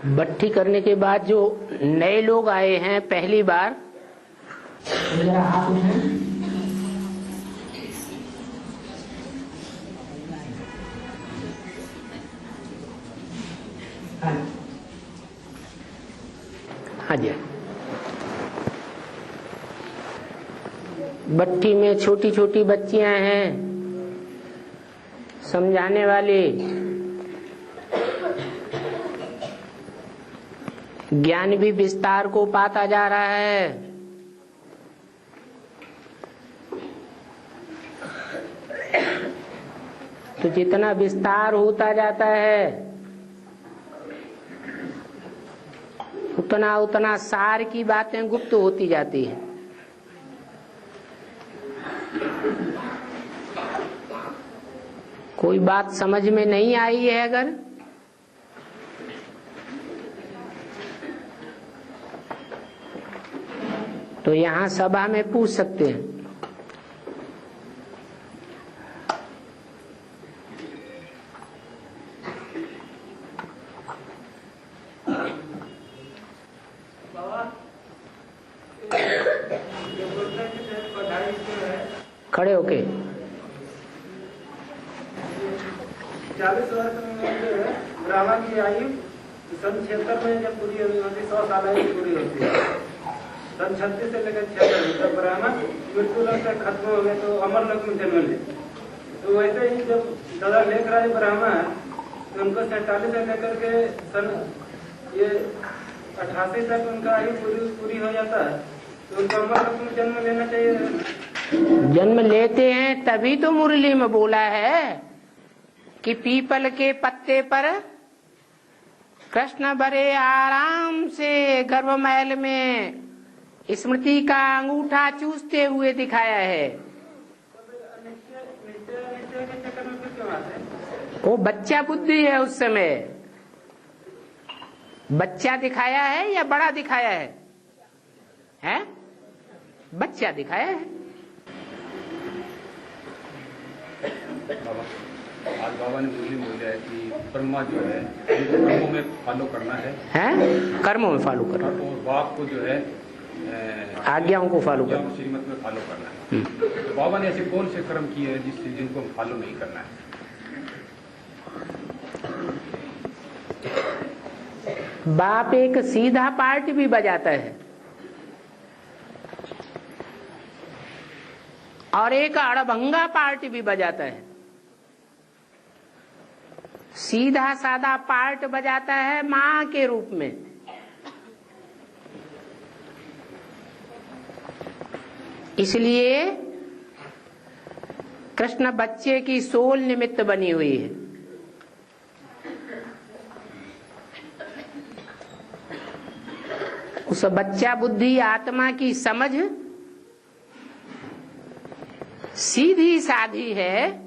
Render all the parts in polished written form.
भट्टी करने के बाद जो नए लोग आए हैं पहली बार, मेरा हाथ उठाएं। हाँ जी, भट्टी में छोटी छोटी बच्चियां हैं, समझाने वाले, ज्ञान भी विस्तार को पाता जा रहा है। तो जितना विस्तार होता जाता है उतना उतना सार की बातें गुप्त होती जाती है। कोई बात समझ में नहीं आई है अगर, तो यहाँ सभा में पूछ सकते हैं। खड़े होके 40 वर्ष में ब्राह्मण की आयु सन 76 में जब पूरी होती 100 साल आयु पूरी होती है। सन 36 से लेकर 76 तक ब्राह्मण मृत्यु लोक से खत्म हो गए तो अमर लोक में जन्म ले। तो वैसे ही जब दादा लेख रहा है ब्राह्मण, तो उनको 47 से लेकर के सन ये 88 तक उनका आयु पूरी हो जाता है, तो उनको अमर लोक में जन्म लेना चाहिए। जन्म लेते हैं तभी तो मुरली में बोला है कि पीपल के पत्ते पर कृष्ण बड़े आराम से गर्भमहल में स्मृति का अंगूठा चूसते हुए दिखाया है। वो बच्चा बुद्धि है, उस समय बच्चा दिखाया है या बड़ा दिखाया है? बच्चा दिखाया है। आज बाबा ने मुरली में बोला है कि ब्रह्मा जो है कर्मों में फॉलो करना है, कर्मों में फॉलो करना, और बाप को जो है आज्ञाओं को फॉलो करना, श्रीमत में फॉलो करना है। तो बाबा ने ऐसे कौन से कर्म किए हैं जिनको फॉलो नहीं करना है? बाप एक सीधा पार्ट भी बजाता है और एक अड़भंगा पार्ट भी बजाता है। सीधा साधा पार्ट बजाता है मां के रूप में, इसलिए कृष्ण बच्चे की सोल निमित्त बनी हुई है। उस बच्चा बुद्धि आत्मा की समझ सीधी साधी है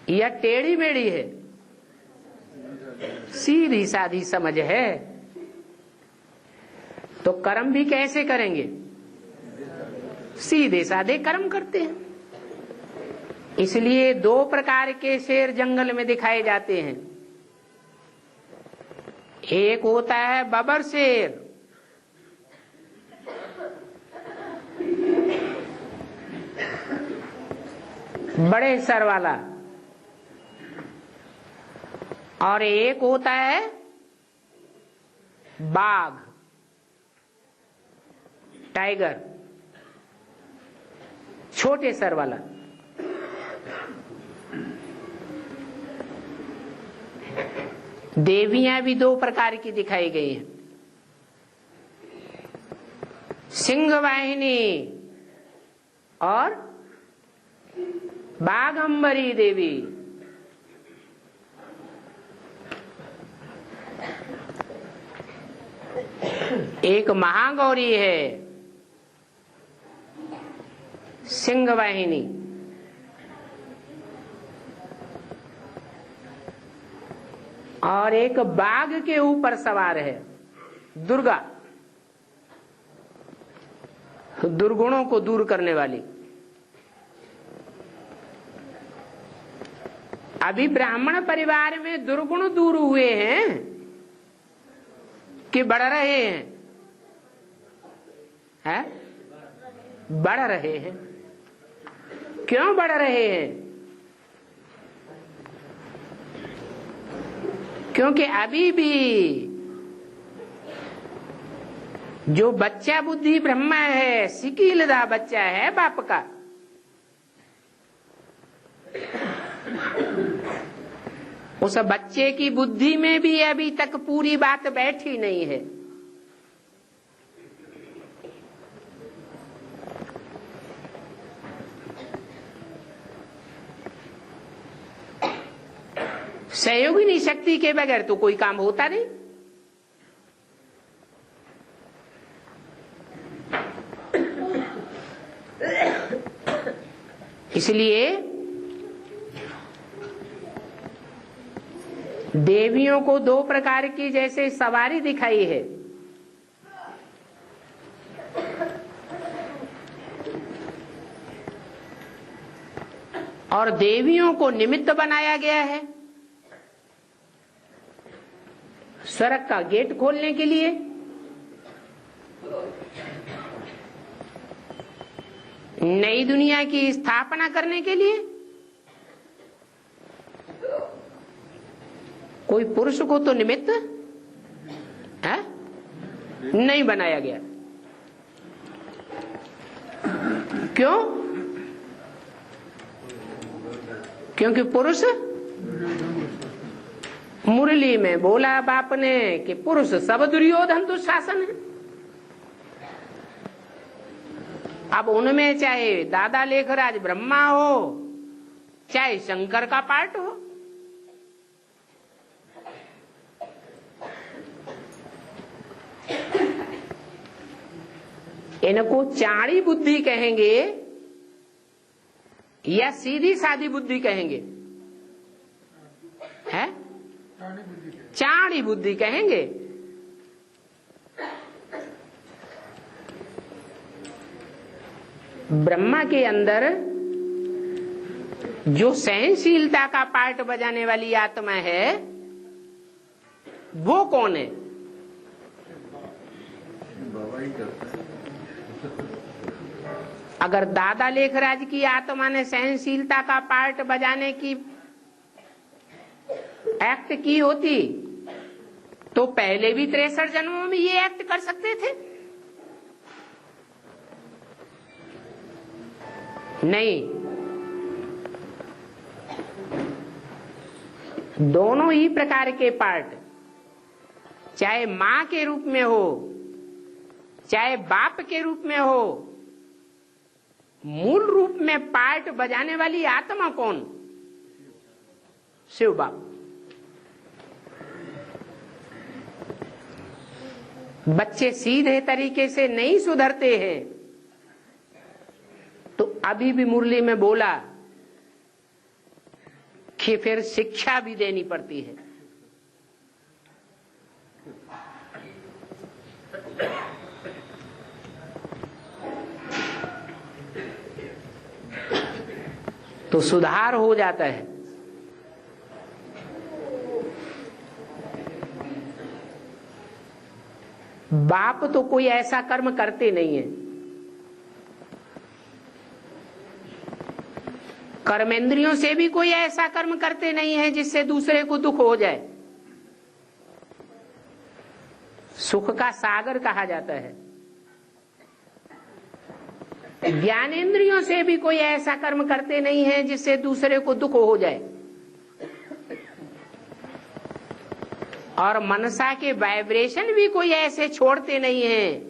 या टेढ़ी मेढ़ी है? सीधी साधी समझ है। तो कर्म भी कैसे करेंगे? सीधे साधे कर्म करते हैं। इसलिए दो प्रकार के शेर जंगल में दिखाए जाते हैं। एक होता है बबर शेर, बड़े सर वाला, और एक होता है बाघ, टाइगर, छोटे सर वाला। देवियां भी दो प्रकार की दिखाई गई हैं, सिंह वाहिनी और बाघंबरी देवी। एक महागौरी है सिंह वाहिनी, और एक बाघ के ऊपर सवार है दुर्गा, दुर्गुणों को दूर करने वाली। अभी ब्राह्मण परिवार में दुर्गुण दूर हुए हैं कि बढ़ रहे हैं? है? बढ़ रहे हैं। क्यों बढ़ रहे हैं? क्योंकि अभी भी जो बच्चा बुद्धि ब्रह्मा है, सिकीलदा बच्चा है बाप का, उस बच्चे की बुद्धि में भी अभी तक पूरी बात बैठी नहीं है। सहयोगिनी शक्ति के बगैर तो कोई काम होता नहीं। इसलिए देवियों को दो प्रकार की जैसे सवारी दिखाई है, और देवियों को निमित्त बनाया गया है स्वर्ग का गेट खोलने के लिए। नई दुनिया की स्थापना करने के लिए। कोई पुरुष को तो निमित्त है नहीं बनाया गया। क्यों? क्योंकि पुरुष, मुरली में बोला बाप ने कि पुरुष सब दुर्योधन दुशासन है। अब उनमें चाहे दादा लेखराज ब्रह्मा हो, चाहे शंकर का पार्ट हो, इनको चाड़ी बुद्धि कहेंगे या सीधी सादी बुद्धि कहेंगे? है? चाड़ी बुद्धि कहेंगे। ब्रह्मा के अंदर जो सहनशीलता का पार्ट बजाने वाली आत्मा है वो कौन है? अगर दादा लेखराज की आत्मा ने सहनशीलता का पार्ट बजाने की एक्ट की होती तो पहले भी 63 जन्मों में ये एक्ट कर सकते थे। नहीं, दोनों ही प्रकार के पार्ट, चाहे मां के रूप में हो चाहे बाप के रूप में हो, मूल रूप में पार्ट बजाने वाली आत्मा कौन? शिव बाप। बच्चे सीधे तरीके से नहीं सुधरते हैं तो अभी भी मुरली में बोला कि फिर शिक्षा भी देनी पड़ती है। तो सुधार हो जाता है। बाप तो कोई ऐसा कर्म करते नहीं है। कर्मेंद्रियों से भी कोई ऐसा कर्म करते नहीं है जिससे दूसरे को दुख हो जाए। सुख का सागर कहा जाता है। ज्ञानेंद्रियों से भी कोई ऐसा कर्म करते नहीं है जिससे दूसरे को दुख हो जाए। और मनसा के वाइब्रेशन भी कोई ऐसे छोड़ते नहीं है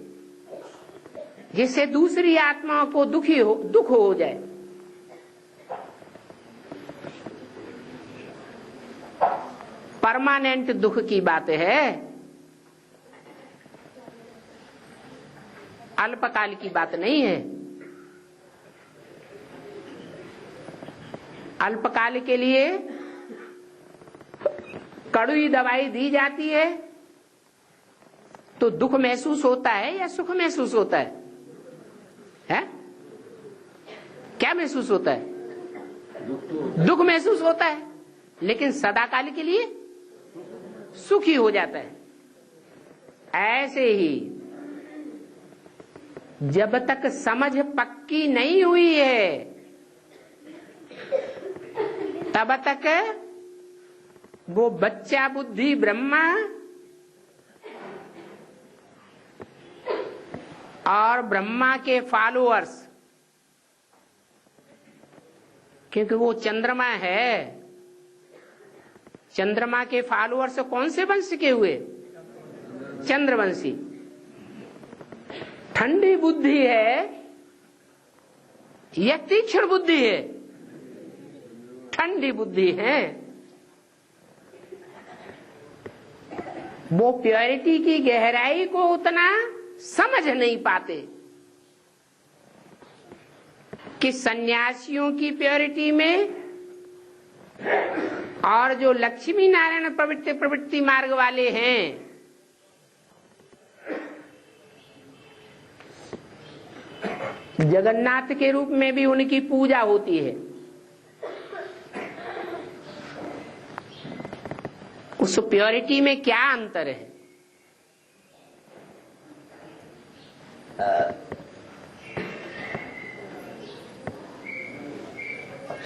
जिससे दूसरी आत्माओं को दुख हो जाए। परमानेंट दुख की बात है, अल्पकाल की बात नहीं है। अल्पकाल के लिए कड़वी दवाई दी जाती है तो दुख महसूस होता है या सुख महसूस होता है? है? क्या महसूस होता है? दुख महसूस होता है। लेकिन सदाकाल के लिए सुखी हो जाता है। ऐसे ही जब तक समझ पक्की नहीं हुई है तब तक वो बच्चा बुद्धि ब्रह्मा और ब्रह्मा के फॉलोअर्स, क्योंकि वो चंद्रमा है, चंद्रमा के फॉलोअर्स कौन से वंश के हुए? चंद्रवंशी। ठंडी बुद्धि है या तीक्ष्ण बुद्धि है? ठंडी बुद्धि है। वो प्योरिटी की गहराई को उतना समझ नहीं पाते कि सन्यासियों की प्योरिटी में और जो लक्ष्मी नारायण प्रवृत्ति मार्ग वाले हैं जगन्नाथ के रूप में भी उनकी पूजा होती है। उस प्योरिटी में क्या अंतर है?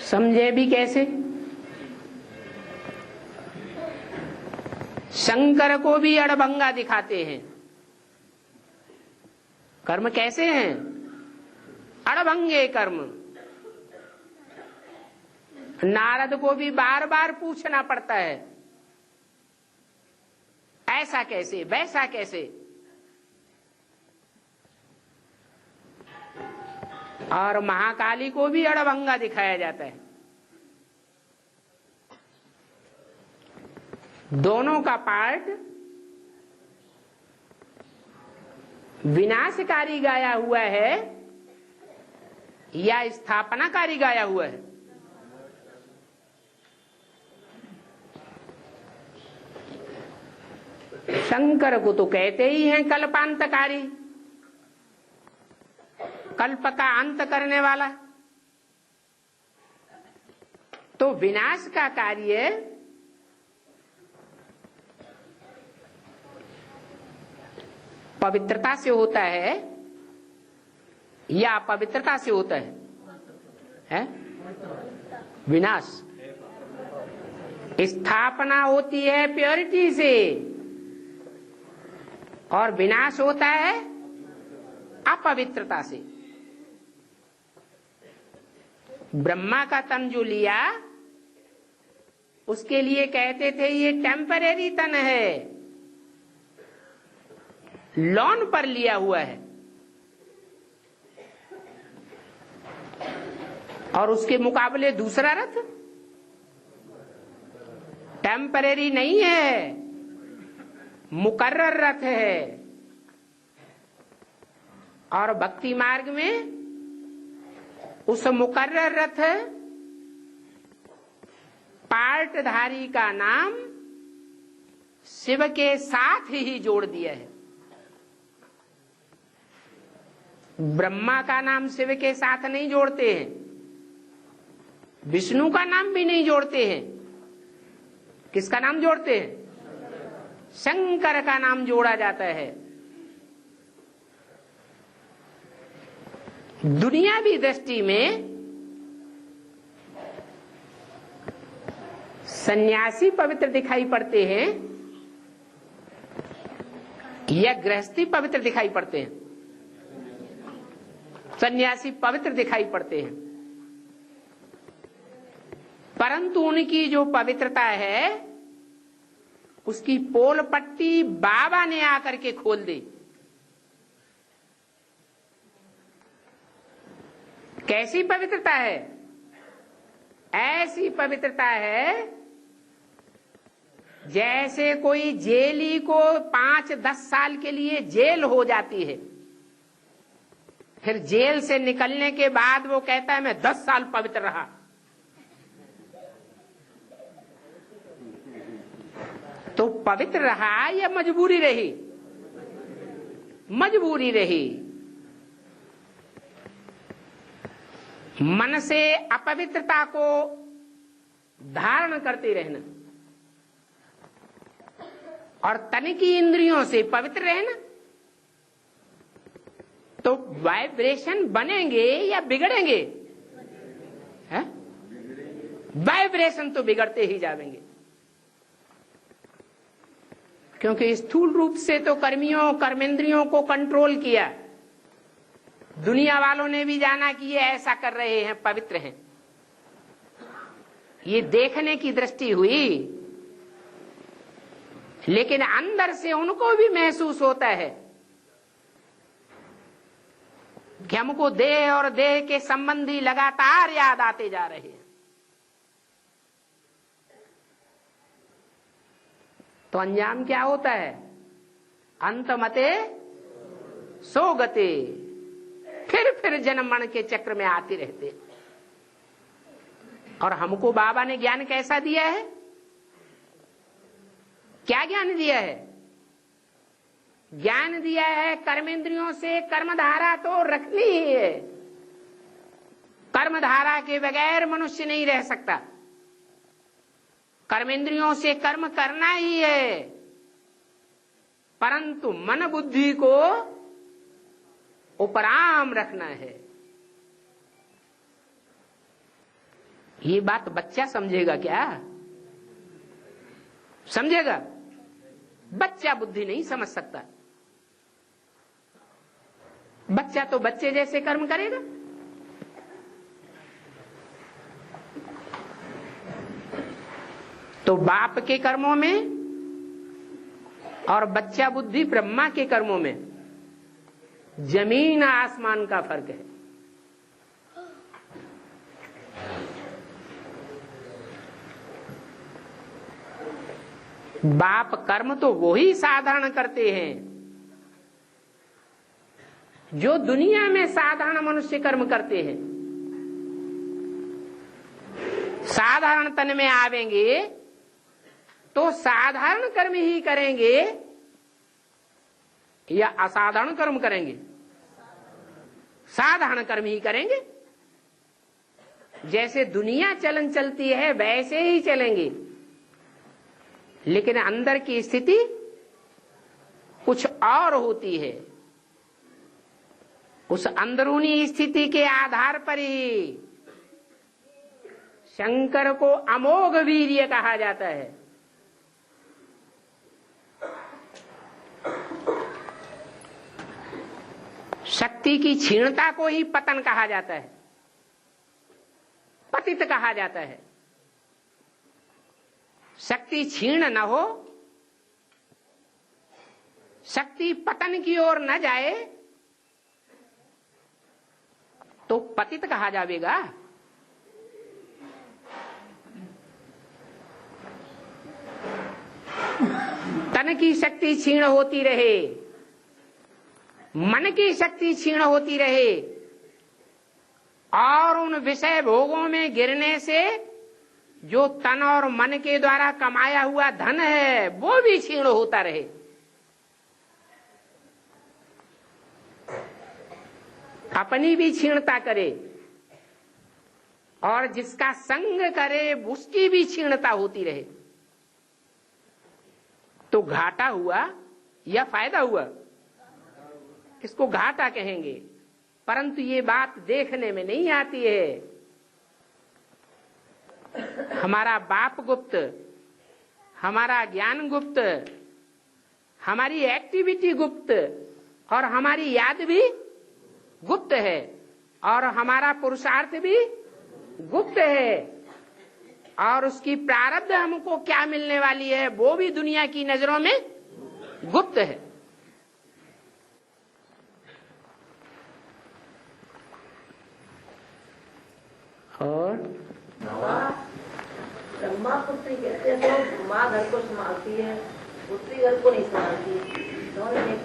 समझे भी कैसे? शंकर को भी अड़भंगा दिखाते हैं। कर्म कैसे हैं? अड़भंगे कर्म। नारद को भी बार बार पूछना पड़ता है, ऐसा कैसे, वैसा कैसे। और महाकाली को भी अड़भंगा दिखाया जाता है। दोनों का पार्ट विनाशकारी गाया हुआ है या स्थापनाकारी गाया हुआ है? शंकर को तो कहते ही हैं कल्पांतकारी, कल्प का अंत करने वाला। तो विनाश का कार्य पवित्रता से होता है या अपवित्रता से होता है? विनाश। स्थापना होती है प्योरिटी से और विनाश होता है अपवित्रता से। ब्रह्मा का तन जो लिया उसके लिए कहते थे ये टेम्परेरी तन है, लॉन पर लिया हुआ है। और उसके मुकाबले दूसरा रथ टेम्परेरी नहीं है, मुकर्रर रथ है। और भक्ति मार्ग में उस मुकर्रर रथ पार्टधारी का नाम शिव के साथ ही जोड़ दिया है। ब्रह्मा का नाम शिव के साथ नहीं जोड़ते हैं, विष्णु का नाम भी नहीं जोड़ते हैं। किसका नाम जोड़ते हैं? शंकर का नाम जोड़ा जाता है। दुनियावी दृष्टि में सन्यासी पवित्र दिखाई पड़ते हैं या गृहस्थी पवित्र दिखाई पड़ते हैं? सन्यासी पवित्र दिखाई पड़ते हैं, परंतु उनकी जो पवित्रता है उसकी पोल पट्टी बाबा ने आकर के खोल दी। कैसी पवित्रता है? ऐसी पवित्रता है जैसे कोई जेली को 5-10 साल के लिए जेल हो जाती है, फिर जेल से निकलने के बाद वो कहता है मैं 10 साल पवित्र रहा। तो पवित्र रहा या मजबूरी रही? मजबूरी रही। मन से अपवित्रता को धारण करते रहना और तन की इंद्रियों से पवित्र रहना, तो वाइब्रेशन बनेंगे या बिगड़ेंगे? है? वाइब्रेशन तो बिगड़ते ही जाएंगे, क्योंकि स्थूल रूप से तो कर्मेंद्रियों को कंट्रोल किया। दुनिया वालों ने भी जाना कि ये ऐसा कर रहे हैं, पवित्र हैं, ये देखने की दृष्टि हुई, लेकिन अंदर से उनको भी महसूस होता है कि हमको देह और देह के संबंधी लगातार याद आते जा रहे हैं। तो अंजाम क्या होता है? अंतमते सोगते, फिर जन्म मरण के चक्र में आते रहते। और हमको बाबा ने ज्ञान कैसा दिया है? क्या ज्ञान दिया है? ज्ञान दिया है कर्मेंद्रियों से कर्मधारा तो रखनी ही है। कर्मधारा के बगैर मनुष्य नहीं रह सकता, कर्मेंद्रियों से कर्म करना ही है, परंतु मन बुद्धि को उपराम रखना है। ये बात बच्चा समझेगा क्या? समझेगा? बच्चा बुद्धि नहीं समझ सकता। बच्चा तो बच्चे जैसे कर्म करेगा। तो बाप के कर्मों में और बच्चा बुद्धि ब्रह्मा के कर्मों में जमीन आसमान का फर्क है। बाप कर्म तो वही साधारण करते हैं जो दुनिया में साधारण मनुष्य कर्म करते हैं। साधारण तन में आवेंगे तो साधारण कर्म ही करेंगे या असाधारण कर्म करेंगे? साधारण कर्म ही करेंगे। जैसे दुनिया चलन चलती है वैसे ही चलेंगे, लेकिन अंदर की स्थिति कुछ और होती है। उस अंदरूनी स्थिति के आधार पर ही शंकर को अमोघ वीर्य कहा जाता है। शक्ति की क्षीणता को ही पतन कहा जाता है, पतित कहा जाता है। शक्ति क्षीण न हो, शक्ति पतन की ओर न जाए तो पतित कहा जाएगा। तन की शक्ति क्षीण होती रहे, मन की शक्ति क्षीण होती रहे और उन विषय भोगों में गिरने से जो तन और मन के द्वारा कमाया हुआ धन है वो भी क्षीण होता रहे। अपनी भी क्षीणता करे और जिसका संग करे उसकी भी क्षीणता होती रहे, तो घाटा हुआ या फायदा हुआ? इसको घाटा कहेंगे। परंतु ये बात देखने में नहीं आती है। हमारा बाप गुप्त, हमारा ज्ञान गुप्त, हमारी एक्टिविटी गुप्त और हमारी याद भी गुप्त है और हमारा पुरुषार्थ भी गुप्त है और उसकी प्रारब्ध हमको क्या मिलने वाली है वो भी दुनिया की नजरों में गुप्त है। और ब्रह्मा पुत्री कहते हैं तो माँ घर को संभालती है, पुत्री घर को नहीं संभालती है। दोनों एक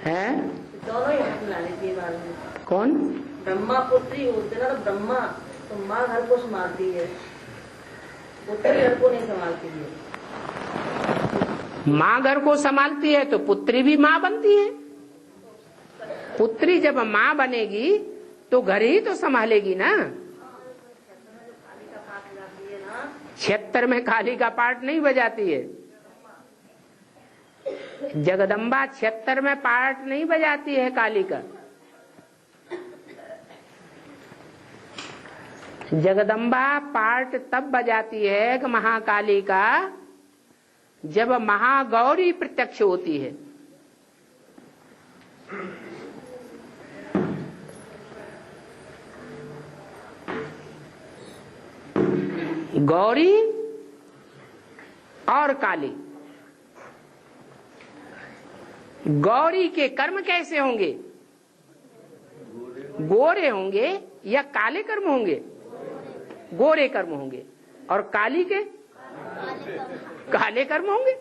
है, दोनों ही हाथ मिला लेती है बाद में। कौन? ब्रह्मा पुत्री होते ना, तो ब्रह्मा तो माँ घर को संभालती है, पुत्री घर को नहीं संभालती है। माँ घर को संभालती है तो पुत्री भी माँ बनती है। पुत्री जब माँ बनेगी तो घर ही तो संभालेगी ना। 76 में काली का पार्ट नहीं बजाती है। जगदम्बा 76 में पार्ट नहीं बजाती है काली का। जगदम्बा पार्ट तब बजाती है कि महाकाली का जब महागौरी प्रत्यक्ष होती है। गौरी और काली। गौरी के कर्म कैसे होंगे? गोरे होंगे या काले कर्म होंगे? गोरे कर्म होंगे। और काली के काले कर्म होंगे।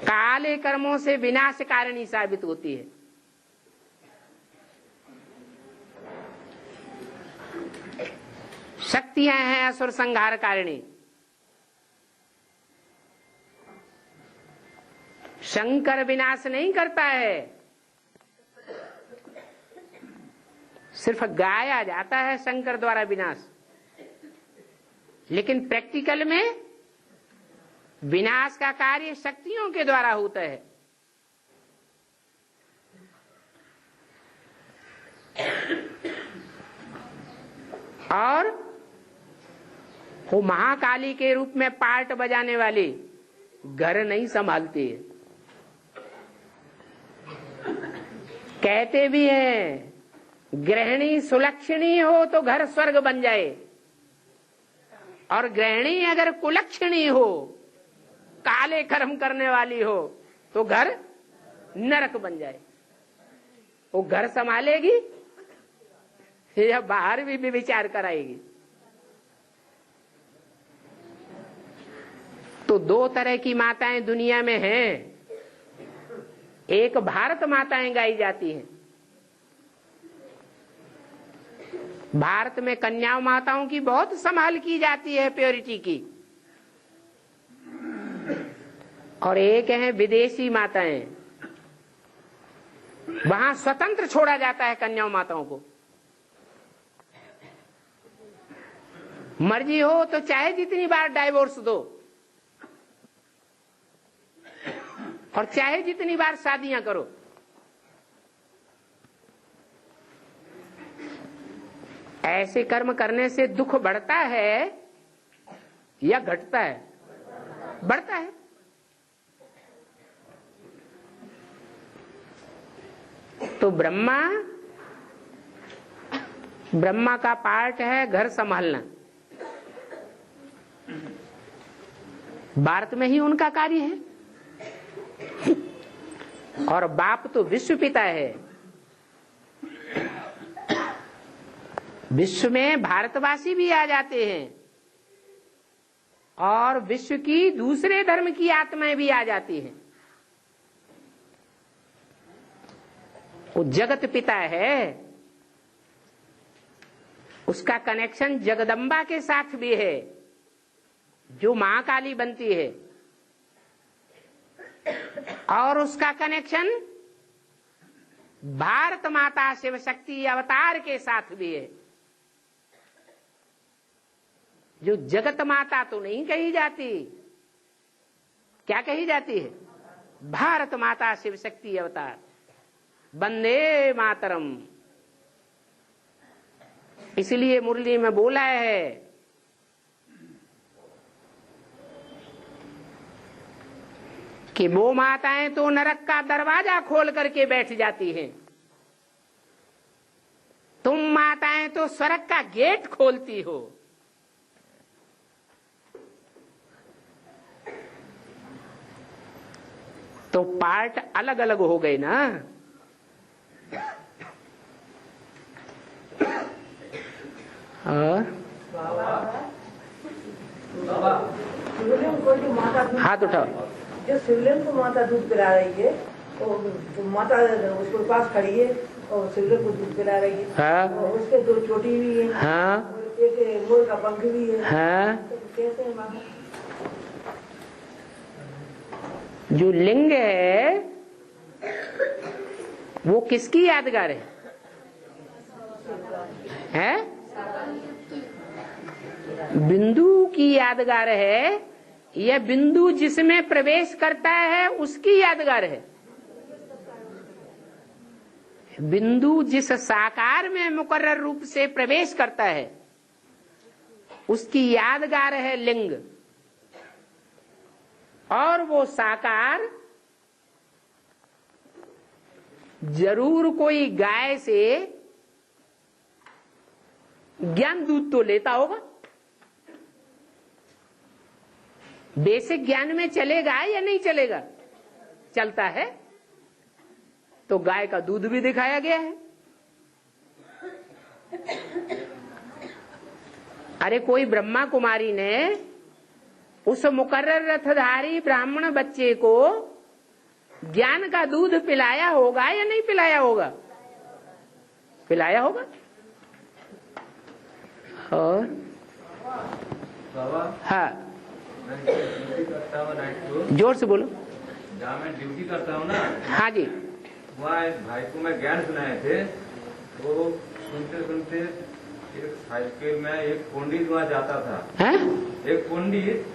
काले कर्मों से विनाशकारिणी साबित होती है। शक्तियां हैं असुर संहार कारिणी। शंकर विनाश नहीं करता है, सिर्फ गाया जाता है शंकर द्वारा विनाश, लेकिन प्रैक्टिकल में विनाश का कार्य शक्तियों के द्वारा होता है। और वो महाकाली के रूप में पार्ट बजाने वाली घर नहीं संभालती है। कहते भी हैं गृहिणी सुलक्षणी हो तो घर स्वर्ग बन जाए, और गृहिणी अगर कुलक्षणी हो, काले कर्म करने वाली हो, तो घर नरक बन जाए। वो घर संभालेगी या बाहर भी विचार कराएगी। तो दो तरह की माताएं दुनिया में हैं। एक भारत माताएं गाई जाती हैं। भारत में कन्या माताओं की बहुत संभाल की जाती है, प्योरिटी की। और एक है विदेशी माताएं, वहां स्वतंत्र छोड़ा जाता है कन्या माताओं को। मर्जी हो तो चाहे जितनी बार डाइवोर्स दो, और चाहे जितनी बार शादियां करो। ऐसे कर्म करने से दुख बढ़ता है या घटता है? बढ़ता है। तो ब्रह्मा का पार्ट है घर संभालना। भारत में ही उनका कार्य है। और बाप तो विश्व पिता है। विश्व में भारतवासी भी आ जाते हैं, और विश्व की दूसरे धर्म की आत्माएं भी आ जाती हैं। वो जगत पिता है। उसका कनेक्शन जगदम्बा के साथ भी है, जो महाकाली बनती है, और उसका कनेक्शन भारत माता शिव शक्ति अवतार के साथ भी है। जो जगत माता तो नहीं कही जाती, क्या कही जाती है? भारत माता शिव शक्ति अवतार। वंदे मातरम। इसलिए मुरली में बोला है कि वो माताएं तो नरक का दरवाजा खोल करके बैठ जाती हैं, तुम माताएं तो स्वर्ग का गेट खोलती हो। तो पार्ट अलग अलग हो गए ना। और हाथ उठाओ। जो शिवलिंग को माता दूध पिला रही है, तो माता उसके पास खड़ी है और शिवलिंग को दूध पिला रही है। हाँ। और उसके दो छोटी भी है। हाँ। एक मोर का पंख भी है। हाँ। तो कैसे है माता? जो लिंग है वो किसकी यादगार है? बिंदु की यादगार है या बिंदु जिसमें प्रवेश करता है उसकी यादगार है? बिंदु जिस साकार में मुकर्रर रूप से प्रवेश करता है उसकी यादगार है लिंग, और वो साकार जरूर कोई गाय से ज्ञान दूध तो लेता होगा। बेसिक ज्ञान में चलेगा या नहीं चलेगा? चलता है। तो गाय का दूध भी दिखाया गया है। अरे कोई ब्रह्मा कुमारी ने उस मुकर्रर रथधारी ब्राह्मण बच्चे को ज्ञान का दूध पिलाया होगा या नहीं पिलाया होगा? पिलाया होगा। और हाँ, मैं ड्यूटी करता हूँ नाइट को। जोर से बोलो। जहाँ मैं ड्यूटी करता हूँ ना, हाँ जी। वहाँ एक भाई को मैं ज्ञान सुनाए थे। वो सुनते सुनते एक साइकिल में एक पंडित वहाँ जाता था। हैं? एक पंडित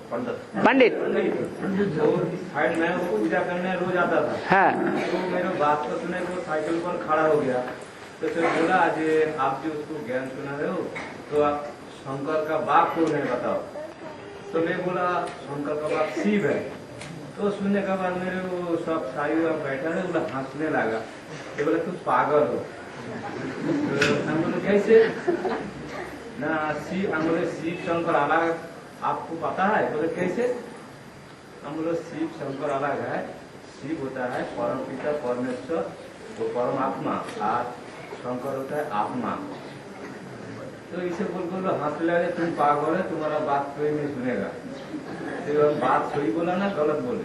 पंडित तो साइड में वो पूजा करने रोज आता था। हाँ। तो मेरे बात को सुने वो साइकिल पर खड़ा हो गया। तो फिर बोला, आज आप जो उसको ज्ञान सुना रहे हो तो आप शंकर का बाप को नहीं बताओ। तो मैं बोला शंकर का बाप शिव है। तो सुनने के बाद मेरे वो सब साई बैठा है, बोला हंसने लगा। ये बोला तू पागल हो। तो हम बोले कैसे ना शिव, हम बोले शिव शंकर अलग आपको पता है? बोले कैसे? हम बोले शिव शंकर अलग है। शिव होता है परम पिता परमेश्वर, वो परमात्मा, और शंकर होता है आत्मा। तो इसे बोल हंस लगे, तुम पागल है, तुम्हारा बात कोई नहीं सुनेगा। तो बात सही बोला ना गलत बोले?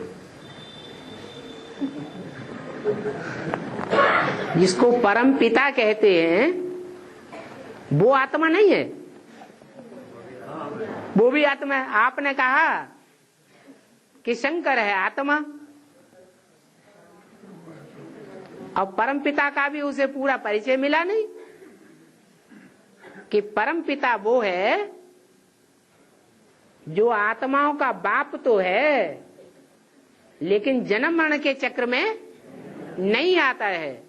जिसको परम पिता कहते हैं वो आत्मा नहीं है? वो भी आत्मा है। आपने कहा कि शंकर है आत्मा, और परम पिता का भी उसे पूरा परिचय मिला नहीं कि परम पिता वो है जो आत्माओं का बाप तो है लेकिन जन्म मरण के चक्र में नहीं आता है।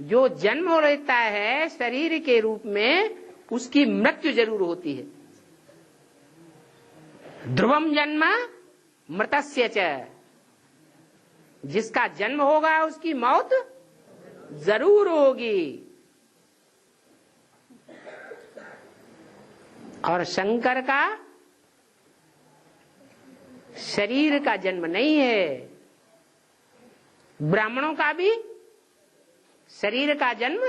जो जन्म लेता है शरीर के रूप में उसकी मृत्यु जरूर होती है। ध्रुवम जन्म मृतस्य च, जिसका जन्म होगा उसकी मौत जरूर होगी। और शंकर का शरीर का जन्म नहीं है, ब्राह्मणों का भी शरीर का जन्म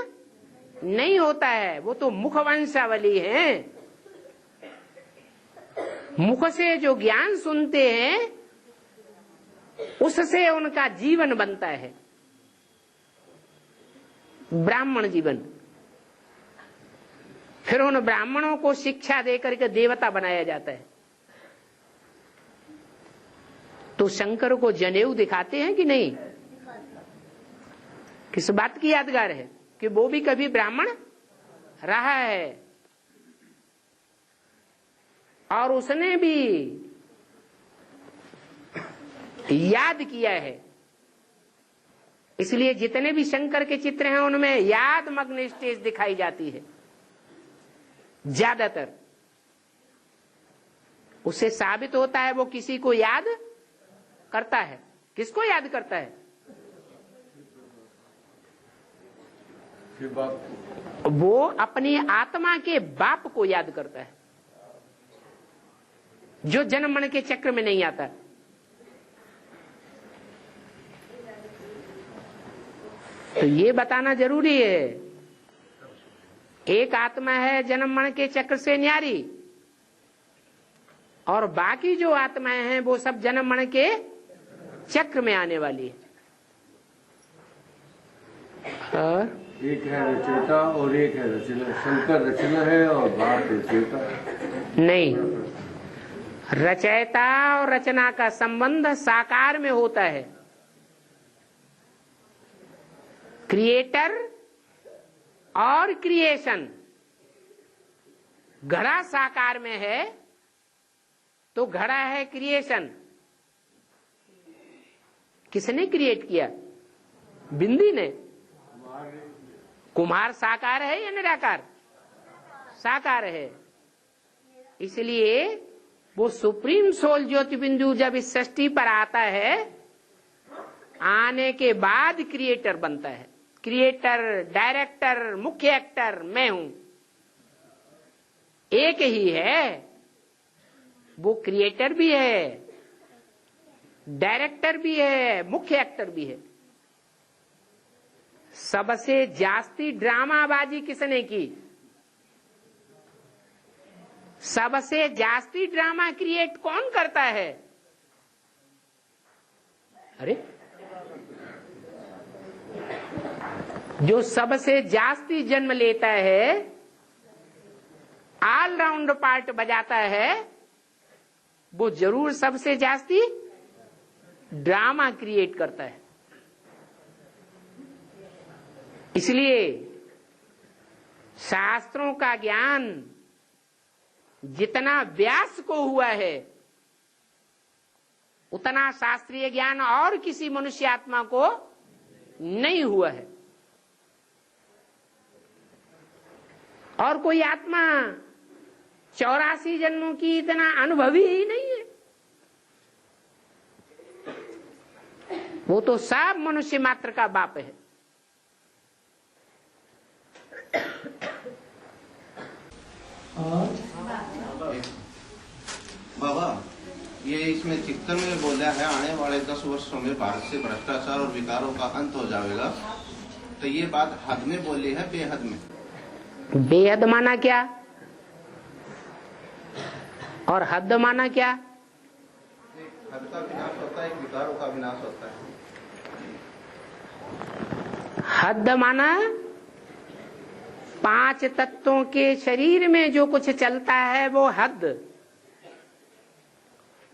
नहीं होता है। वो तो मुख वंशावली है। मुख से जो ज्ञान सुनते हैं उससे उनका जीवन बनता है, ब्राह्मण जीवन। फिर उन ब्राह्मणों को शिक्षा देकर के देवता बनाया जाता है। तो शंकर को जनेऊ दिखाते हैं कि नहीं? किस बात की यादगार है? कि वो भी कभी ब्राह्मण रहा है और उसने भी याद किया है। इसलिए जितने भी शंकर के चित्र हैं उनमें याद मग्न स्टेज दिखाई जाती है ज्यादातर। उससे साबित होता है वो किसी को याद करता है। किसको याद करता है? वो अपनी आत्मा के बाप को याद करता है जो जन्म मरण के चक्र में नहीं आता। तो ये बताना जरूरी है। एक आत्मा है जन्म मरण के चक्र से न्यारी, और बाकी जो आत्माएं हैं वो सब जन्म मरण के चक्र में आने वाली है। और एक है रचयिता और एक है रचना। शंकर रचना है और बाप रचयिता नहीं। रचयिता और रचना का संबंध साकार में होता है। क्रिएटर और क्रिएशन घड़ा साकार में है तो घड़ा है क्रिएशन। किसने क्रिएट किया? बिंदी ने। कुम्हार साकार है या निराकार? साकार है। इसलिए वो सुप्रीम सोल ज्योति बिंदु जब इस सृष्टि पर आता है, आने के बाद क्रिएटर बनता है। क्रिएटर, डायरेक्टर, मुख्य एक्टर मैं हूं। एक ही है, वो क्रिएटर भी है, डायरेक्टर भी है, मुख्य एक्टर भी है। सबसे जास्ती ड्रामाबाजी किसने की? सबसे जास्ती ड्रामा क्रिएट कौन करता है? अरे जो सबसे जास्ती जन्म लेता है, ऑलराउंड पार्ट बजाता है, वो जरूर सबसे जास्ती ड्रामा क्रिएट करता है। इसलिए शास्त्रों का ज्ञान जितना व्यास को हुआ है, उतना शास्त्रीय ज्ञान और किसी मनुष्य आत्मा को नहीं हुआ है। और कोई आत्मा 84 जन्मों की इतना अनुभवी ही नहीं है। वो तो सब मनुष्य मात्र का बाप है। बाबा, ये इसमें चित्तर में बोला है आने वाले 10 वर्षों में भारत से भ्रष्टाचार और विकारों का अंत हो जाएगा। तो ये बात हद में बोली है, बेहद में? बेहद माना क्या और हद माना क्या? एक हद का विनाश होता है, एक विकारों का विनाश होता है। हद माना 5 तत्वों के शरीर में जो कुछ चलता है वो हद,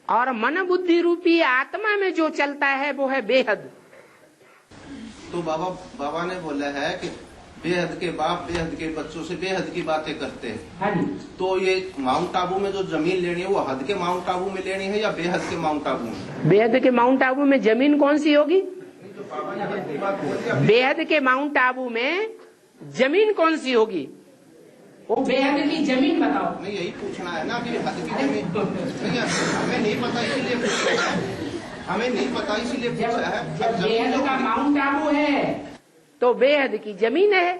और मन बुद्धि रूपी आत्मा में जो चलता है वो है बेहद। तो बाबा ने बोला है कि बेहद के बाप बेहद के बच्चों से बेहद की बातें करते हैं। हाँ जी। तो ये माउंट आबू में जो जमीन लेनी है वो हद के माउंट आबू में लेनी है या बेहद के माउंट आबू में? बेहद के माउंट आबू में जमीन कौन सी होगी? बेहद के माउंट आबू में जमीन कौन सी होगी? वो बेहद की जमीन बताओ। नहीं, यही पूछना है ना कि हद की जमीन नहीं है। हमें नहीं पता इसीलिए पूछा है। हमें नहीं पता इसीलिए पूछा है। जब बेहद का माउंट आबू है तो बेहद की जमीन है,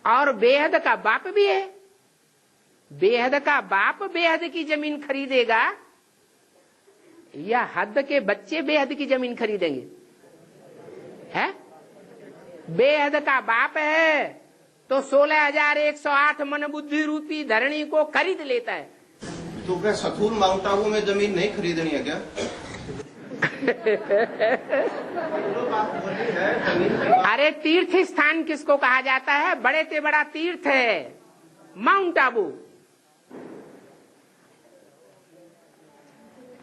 और बेहद का बाप भी है। बेहद का बाप बेहद की जमीन खरीदेगा या हद के बच्चे बेहद की जमीन खरीदेंगे? है? बेहद का बाप है तो 16,108 मन बुद्धि रूपी धरणी को खरीद लेता है। तो क्या सथुर माउंट आबू में जमीन नहीं खरीदनी है क्या? अरे तीर्थ स्थान किसको कहा जाता है? बड़े से बड़ा तीर्थ है माउंट आबू।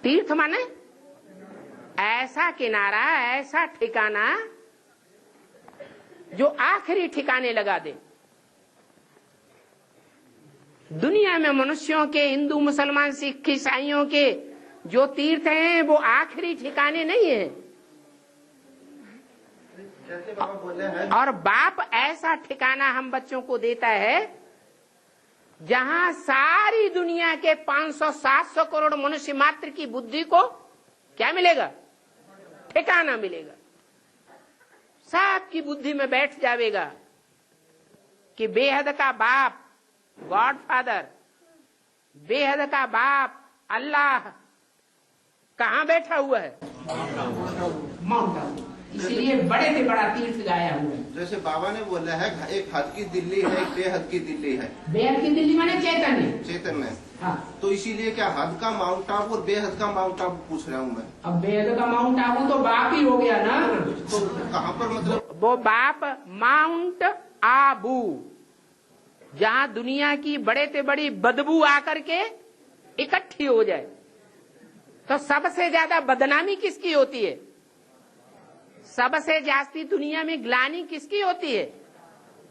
तीर्थ माने ऐसा किनारा, ऐसा ठिकाना जो आखिरी ठिकाने लगा दे। दुनिया में मनुष्यों के, हिंदू मुसलमान सिख ईसाइयों के जो तीर्थ हैं वो आखिरी ठिकाने नहीं है। और बाप ऐसा ठिकाना हम बच्चों को देता है जहां सारी दुनिया के 500-700 करोड़ मनुष्य मात्र की बुद्धि को क्या मिलेगा? ठिकाना मिलेगा। सबकी बुद्धि में बैठ जाएगा कि बेहद का बाप गॉड फादर, बेहद का बाप अल्लाह कहाँ बैठा हुआ है? माउंट आबू। इसलिए बड़े से बड़ा तीर्थ गाया हुआ है। जैसे बाबा ने बोला है एक हद की दिल्ली है, एक बेहद की दिल्ली है। बेहद की दिल्ली माने चैतन्य। चैतन्य। हाँ। तो इसीलिए क्या हद का माउंट आबू और बेहद का माउंट आबू पूछ रहा हूँ मैं। अब बेहद का माउंट आबू तो बाप ही हो गया ना। तो कहाँ पर मतलब? वो बाप माउंट आबू, जहाँ दुनिया की बड़े से बड़ी बदबू आकर के इकट्ठी हो जाए। तो सबसे ज्यादा बदनामी किसकी होती है? सबसे जास्ती दुनिया में ग्लानि किसकी होती है?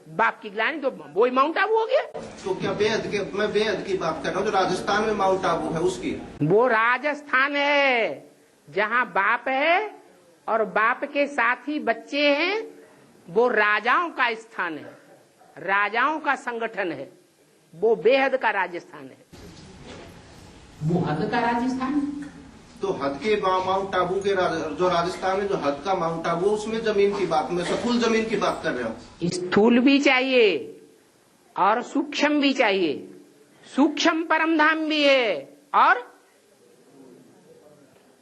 बाप की ग्लानि तो वो माउंट आबू हो गया। तो क्या मैं बेहद की बात कर रहा हूँ, जो राजस्थान में माउंट आबू है उसकी। वो राजस्थान है जहाँ बाप है और बाप के साथ ही बच्चे हैं। वो राजाओं का स्थान है, राजाओं का संगठन है। वो बेहद का राजस्थान है, वो हद का राजस्थान। तो हद के माउंट आबू के जो राजस्थान में जो हद का माउंट आबू, उसमें जमीन की बात, मैं स्थूल जमीन की बात कर रहा हूँ। स्थूल भी चाहिए और सूक्ष्म भी चाहिए। सूक्ष्म परम धाम भी है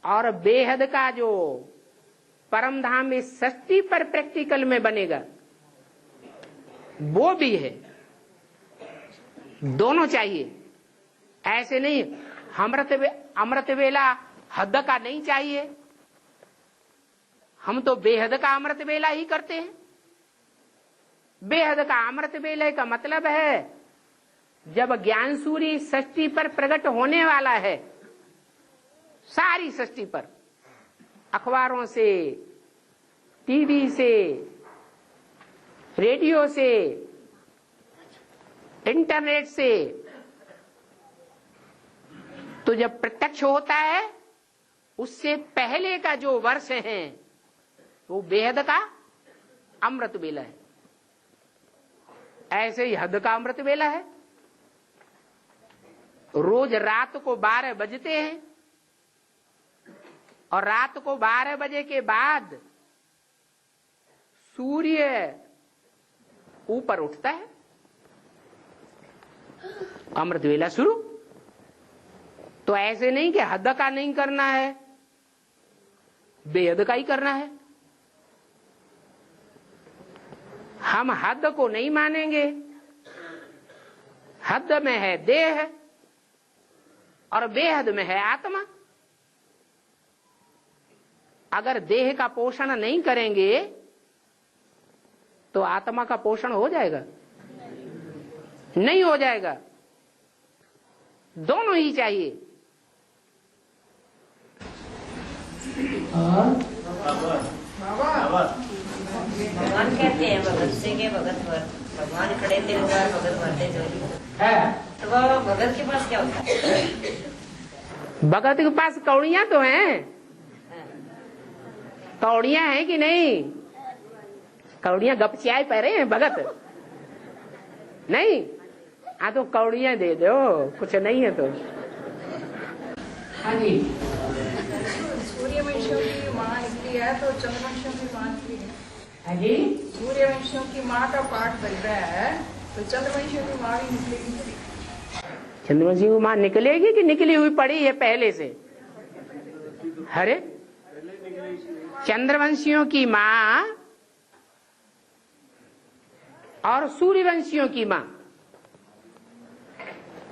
और बेहद का जो परम धाम इस सृष्टि पर प्रैक्टिकल में बनेगा वो भी है। दोनों चाहिए। ऐसे नहीं अमृत वेला हद का नहीं चाहिए। हम तो बेहद का अमृत वेला ही करते हैं। बेहद का अमृत वेले का मतलब है जब ज्ञान सूर्य सृष्टि पर प्रकट होने वाला है, सारी सृष्टि पर, अखबारों से, टीवी से, रेडियो से, इंटरनेट से, तो जब प्रत्यक्ष होता है उससे पहले का जो वर्ष है वो बेहद का अमृत वेला है। ऐसे ही हद का अमृत वेला है। रोज रात को 12 बजते हैं और रात को 12 बजे के बाद सूर्य ऊपर उठता है, अमृत वेला शुरू। तो ऐसे नहीं कि हद का नहीं करना है, बेहद का ही करना है। हम हद को नहीं मानेंगे। हद में है देह और बेहद में है आत्मा। अगर देह का पोषण नहीं करेंगे तो आत्मा का पोषण हो जाएगा? नहीं हो जाएगा। दोनों ही चाहिए। भगवान कहते हैं भगत से के भगत भर, भगवान खड़े थे भगत भरते जो। तो वो भगत के पास क्या होता है? भगत के पास कौड़ियां तो हैं। कौड़ियां हैं कि नहीं? कौड़ियां गपचियाए पहरे हैं भगत नहीं। हाँ तो कौड़ियां दे दो, कुछ नहीं है तो। हाँ जी। सूर्यवंशियों की माँ निकली है तो चंद्रवंशियों की माँ निकली है। हाँ जी। सूर्यवंशियों की माँ का पाठ बन रहा है तो चंद्रवंशियों की माँ भी निकलेगी। चंद्रवंशी की माँ निकलेगी कि निकली हुई पड़ी है पहले से? अरे चंद्रवंशियों की माँ और सूर्यवंशियों की माँ।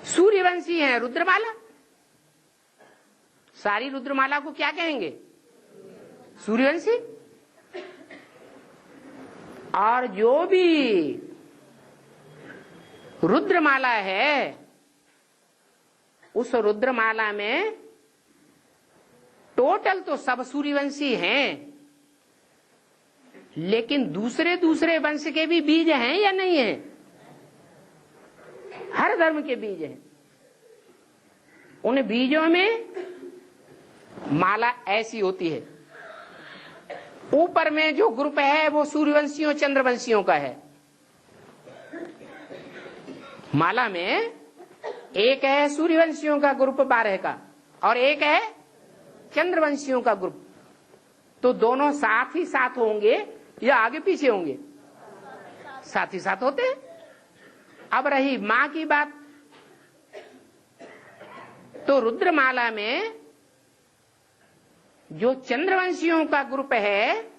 सूर्यवंशी है रुद्रमाला। सारी रुद्रमाला को क्या कहेंगे? सूर्यवंशी। और जो भी रुद्रमाला है उस रुद्रमाला में टोटल तो सब सूर्यवंशी हैं, लेकिन दूसरे दूसरे वंश के भी बीज हैं या नहीं हैं? हर धर्म के बीज हैं। उन बीजों में माला ऐसी होती है। ऊपर में जो ग्रुप है वो सूर्यवंशियों चंद्रवंशियों का है। माला में एक है सूर्यवंशियों का ग्रुप 12 का और एक है चंद्रवंशियों का ग्रुप। तो दोनों साथ ही साथ होंगे या आगे पीछे होंगे? साथ ही साथ होते हैं। अब रही मां की बात, तो रुद्रमाला में जो चंद्रवंशियों का ग्रुप है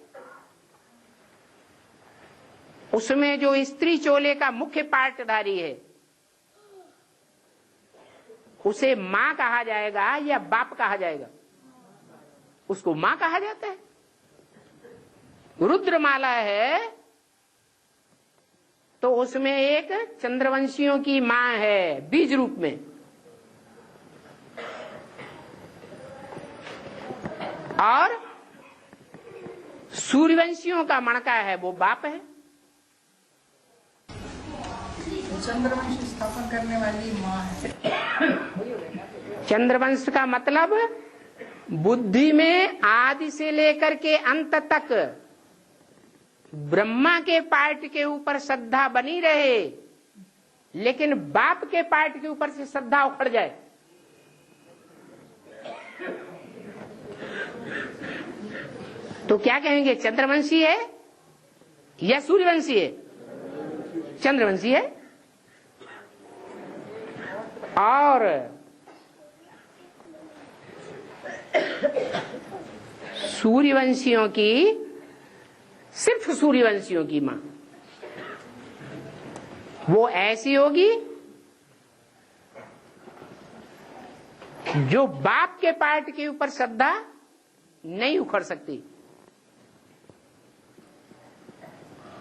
उसमें जो स्त्री चोले का मुख्य पार्टधारी है उसे मां कहा जाएगा या बाप कहा जाएगा? उसको मां कहा जाता है। रुद्रमाला है तो उसमें एक चंद्रवंशियों की मां है बीज रूप में, और सूर्यवंशियों का मणका है वो बाप है। चंद्रवंश स्थापन करने वाली माँ है। चंद्रवंश का मतलब बुद्धि में आदि से लेकर के अंत तक ब्रह्मा के पार्ट के ऊपर श्रद्धा बनी रहे, लेकिन बाप के पार्ट के ऊपर से श्रद्धा उखड़ जाए। तो क्या कहेंगे, चंद्रवंशी है या सूर्यवंशी है? चंद्रवंशी है। और सूर्यवंशियों की, सिर्फ सूर्यवंशियों की मां वो ऐसी होगी जो बाप के पार्ट के ऊपर श्रद्धा नहीं उखड़ सकती।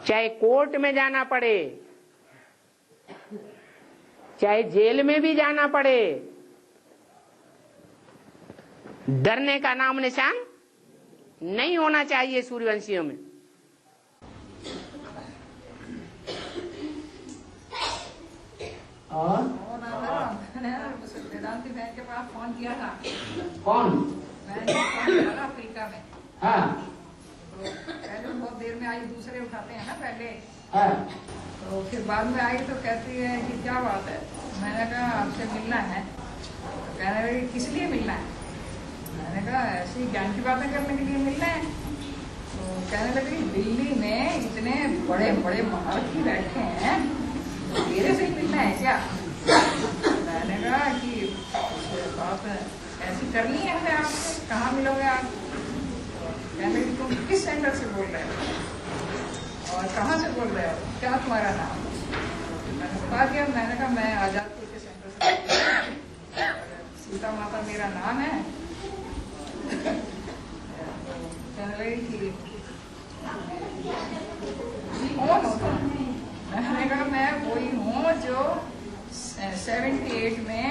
चाहे कोर्ट में जाना पड़े, चाहे जेल में भी जाना पड़े, डरने का नाम निशान नहीं होना चाहिए सूर्यवंशियों में। और वेदांती बहन के पास फोन किया था। कौन? मैंने फोन किया था अफ्रीका में। हाँ। तो पहले बहुत देर में आई, दूसरे उठाते हैं ना पहले। हाँ। तो फिर बाद में आई तो कहती है कि क्या बात है। मैंने कहा आपसे मिलना है। तो कहने लगी किस लिए मिलना है? मैंने कहा ऐसे ही ज्ञान की बातें करने के लिए मिलना है। तो कहने लगी दिल्ली में इतने बड़े बड़े महारथी बैठे हैं, तो मेरे से ही मिलना है क्या? मैंने कहा कि बात ऐसी करनी है हमें आपसे, कहाँ मिलोगे आप? कहने लगी तुम किस सेंटर से बोल रहे हो और कहाँ से बोल रहे हो, क्या तुम्हारा नाम? मैंने बता दिया। मैंने कहा मैं आजादपुर के सेंटर से, सीता माता मेरा नाम है। कहने लगी कि कौन हो तुम? मैंने कहा मैं वही हूँ जो 78 में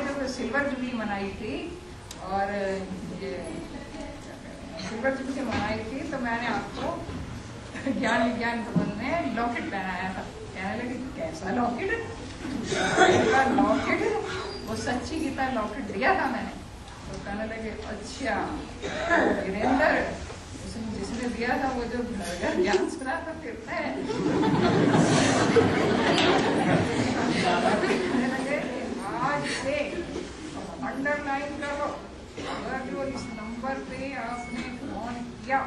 जब सिल्वर जुबली मनाई थी, और ये सिल्वर जुबली मनाई थी तो मैंने आपको ज्ञान विज्ञान भवन में लॉकेट पहनाया था। कहने लगी कैसा लॉकेट? लॉकेट वो सच्ची गीता लॉकेट दिया था मैंने। तो कहने लगे अच्छा वीरेंद्र, जिसने दिया था वो जो घर घर ज्ञान सुना था फिरता है। कहने लगे आज से अंडरलाइन करो, अगर जो इस नंबर पे आपने फोन किया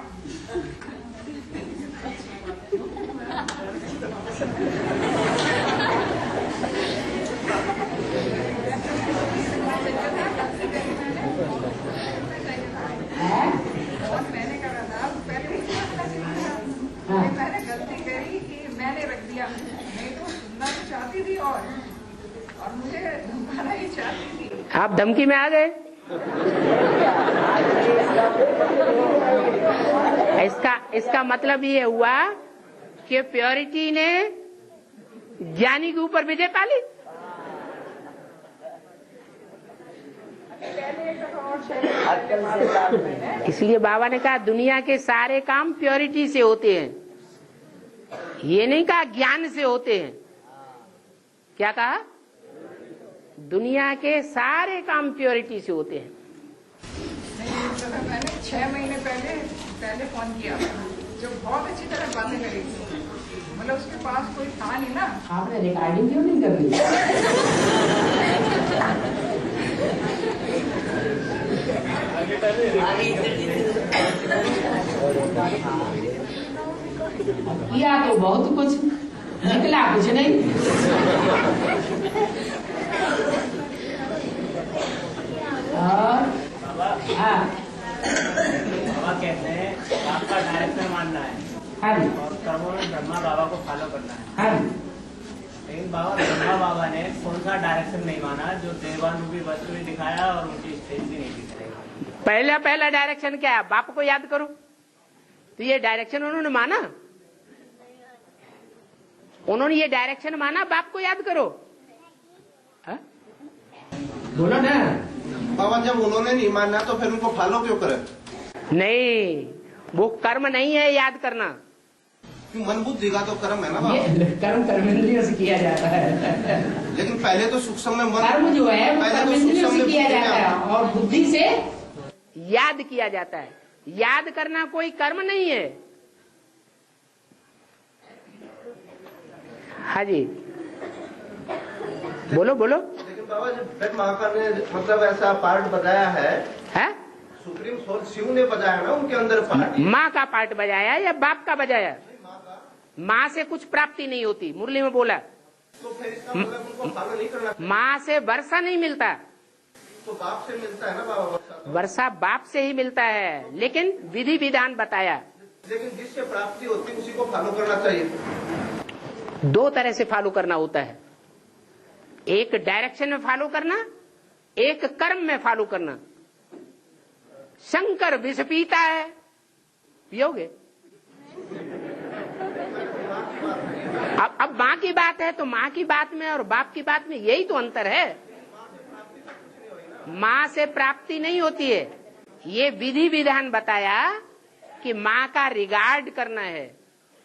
और मैंने कहा था पहले मैंने गलती करी कि मैंने रख दिया, नहीं तो सुनना तो चाहती थी और मुझे धमकाना ही चाहती थी। आप धमकी में आ गए। इसका मतलब ये हुआ कि प्योरिटी ने ज्ञानी के ऊपर विजय पा ली। इसलिए बाबा ने कहा दुनिया के सारे काम प्योरिटी से होते हैं, ये नहीं कहा ज्ञान से होते हैं। क्या कहा? दुनिया के सारे काम प्योरिटी से होते हैं। मैंने 6 महीने पहले फोन किया, जो बहुत अच्छी तरह बातें करी थी, मतलब उसके पास कोई था नहीं ना। आपने रिकॉर्डिंग क्यों नहीं कर ली? किया तो बहुत कुछ, निकला कुछ नहीं। और बाबा कहते हैं आपका डायरेक्टर मानना है और कर्मों में ब्रह्मा बाबा को फॉलो करना है। लेकिन बाबा ब्रह्मा बाबा ने कौन सा डायरेक्शन नहीं माना जो देवानुरूपी वस्तु भी दिखाया और उनकी स्टेज भी नहीं दिखाई। पहला डायरेक्शन क्या है? बाप को याद करो। तो ये डायरेक्शन उन्होंने माना, उन्होंने ये डायरेक्शन माना, बाप को याद करो। बोलो ना बाबा, जब उन्होंने नहीं माना तो फिर उनको फॉलो क्यों करें? नहीं, वो कर्म नहीं है याद करना। मन बुद्धि का तो कर्म है ना बाबा। कर्म कर्मेंद्रियों से किया जाता है, लेकिन पहले तो सूक्ष्म में मन, कर्म जो है वो कर्मेंद्रियों से किया जाता है में और बुद्धि से याद किया जाता है। याद करना कोई कर्म नहीं है। हाँ जी, बोलो बोलो। लेकिन बाबा जब महाकाल ने मतलब ऐसा पार्ट बताया है, सुप्रीम सोल शिव ने बजाया ना उनके अंदर पार्ट। माँ का पार्ट बजाया या बाप का बजाया? माँ से कुछ प्राप्ति नहीं होती, मुरली में बोला। तो फिर इसका मतलब उनको फॉलो नहीं करना। माँ से वर्षा नहीं मिलता, तो बाप से मिलता है ना बाबा। वर्षा बाप से ही मिलता है, लेकिन विधि विधान बताया। लेकिन जिससे प्राप्ति होती है उसी को फॉलो करना चाहिए। दो तरह से फॉलो करना होता है, एक डायरेक्शन में फॉलो करना, एक कर्म में फॉलो करना। शंकर विष पीता है, पियोगे? अब माँ की बात है तो माँ की बात में और बाप की बात में यही तो अंतर है। माँ से प्राप्ति नहीं होती है। ये विधि विधान बताया कि माँ का रिगार्ड करना है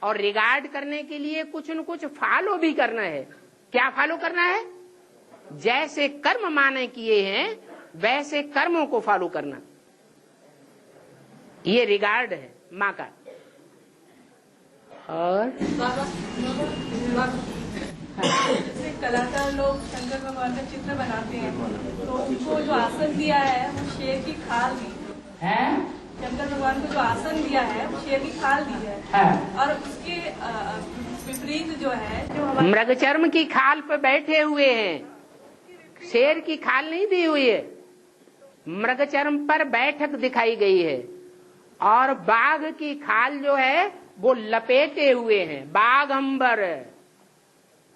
और रिगार्ड करने के लिए कुछ न कुछ फॉलो भी करना है। क्या फॉलो करना है? जैसे कर्म माँ ने किए हैं वैसे कर्मों को फॉलो करना, ये रिगार्ड है माँ का। और जैसे कलाकार लोग शंकर भगवान का चित्र बनाते हैं तो उनको जो आसन दिया है वो शेर की खाल दी है। शंकर भगवान को जो आसन दिया है वो शेर की खाल दी है और उसके विपरीत जो है जो मृगचर्म की खाल पर बैठे हुए हैं, शेर की खाल नहीं दी हुई है। मृगचर्म पर बैठक दिखाई गई है और बाघ की खाल जो है वो लपेटे हुए हैं, बाघंबर।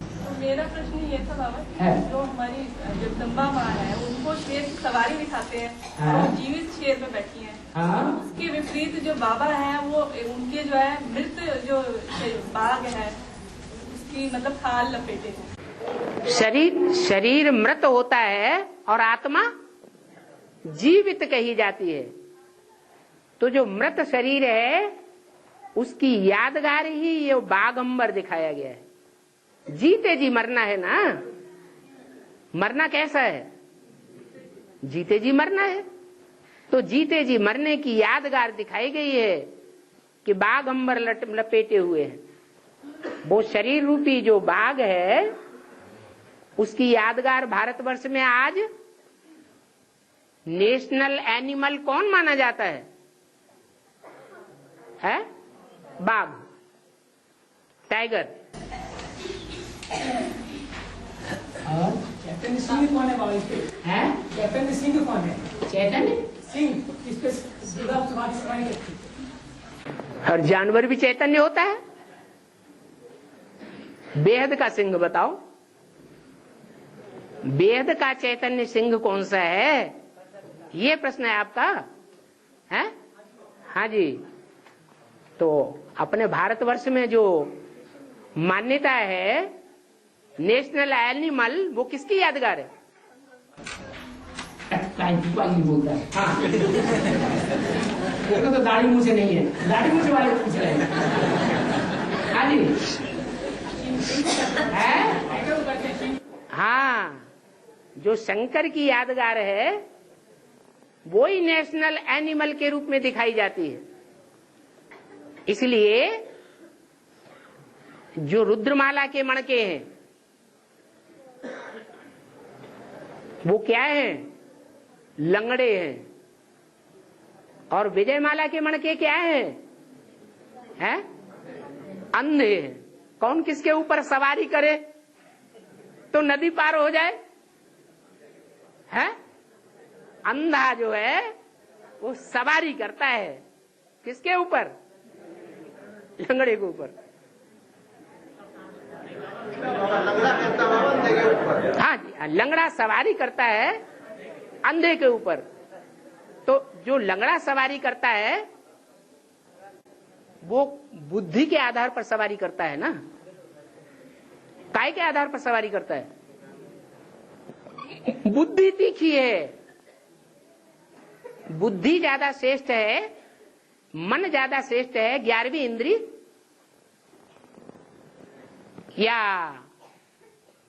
तो मेरा प्रश्न ये था बाबा, जो हमारी जगदम्बा माँ है उनको शेर की सवारी दिखाते हैं और जीवित शेर में बैठी है, उसके विपरीत जो बाबा है वो उनके जो है मृत जो बाघ है उसकी मतलब खाल लपेटे हैं। शरीर मृत होता है और आत्मा जीवित कही जाती है। तो जो मृत शरीर है उसकी यादगार ही ये बाघंबर दिखाया गया है। जीते जी मरना है ना, मरना कैसा है? जीते जी मरना है। तो जीते जी मरने की यादगार दिखाई गई है कि बाघंबर लपेटे हुए हैं। वो शरीर रूपी जो बाघ है उसकी यादगार भारतवर्ष में आज नेशनल एनिमल कौन माना जाता है? बाघ, टाइगर। और चैतन्य सिंह कौन है बाबा इसके? चैतन्य सिंह कौन है? चैतन्य सिंह इस पे सवारी करती है। हर जानवर भी चैतन्य होता है। बेहद का सिंह बताओ, बेहद का चैतन्य सिंह कौन सा है? ये प्रश्न है आपका, है? हाँ जी। तो अपने भारतवर्ष में जो मान्यता है नेशनल एनिमल, वो किसकी यादगार है? बोलता है। हाँ। तो दाढ़ी मुंह से नहीं है, दाढ़ी मुंह से वाले पूछ रहे हैं। हाँ जी, हाँ, जो शंकर की यादगार है वो ही नेशनल एनिमल के रूप में दिखाई जाती है। इसलिए जो रुद्रमाला के मणके हैं वो क्या हैं? लंगड़े हैं। और विजयमाला के मणके क्या हैं? अंधे हैं। कौन किसके ऊपर सवारी करे तो नदी पार हो जाए? अंधा जो है वो सवारी करता है किसके ऊपर? लंगड़े के ऊपर। हाँ जी, लंगड़ा सवारी करता है अंधे के ऊपर। तो जो लंगड़ा सवारी करता है वो बुद्धि के आधार पर सवारी करता है ना, काय के आधार पर सवारी करता है? बुद्धि तीखी है, बुद्धि ज्यादा श्रेष्ठ है, मन ज्यादा श्रेष्ठ है, 11वीं इंद्री या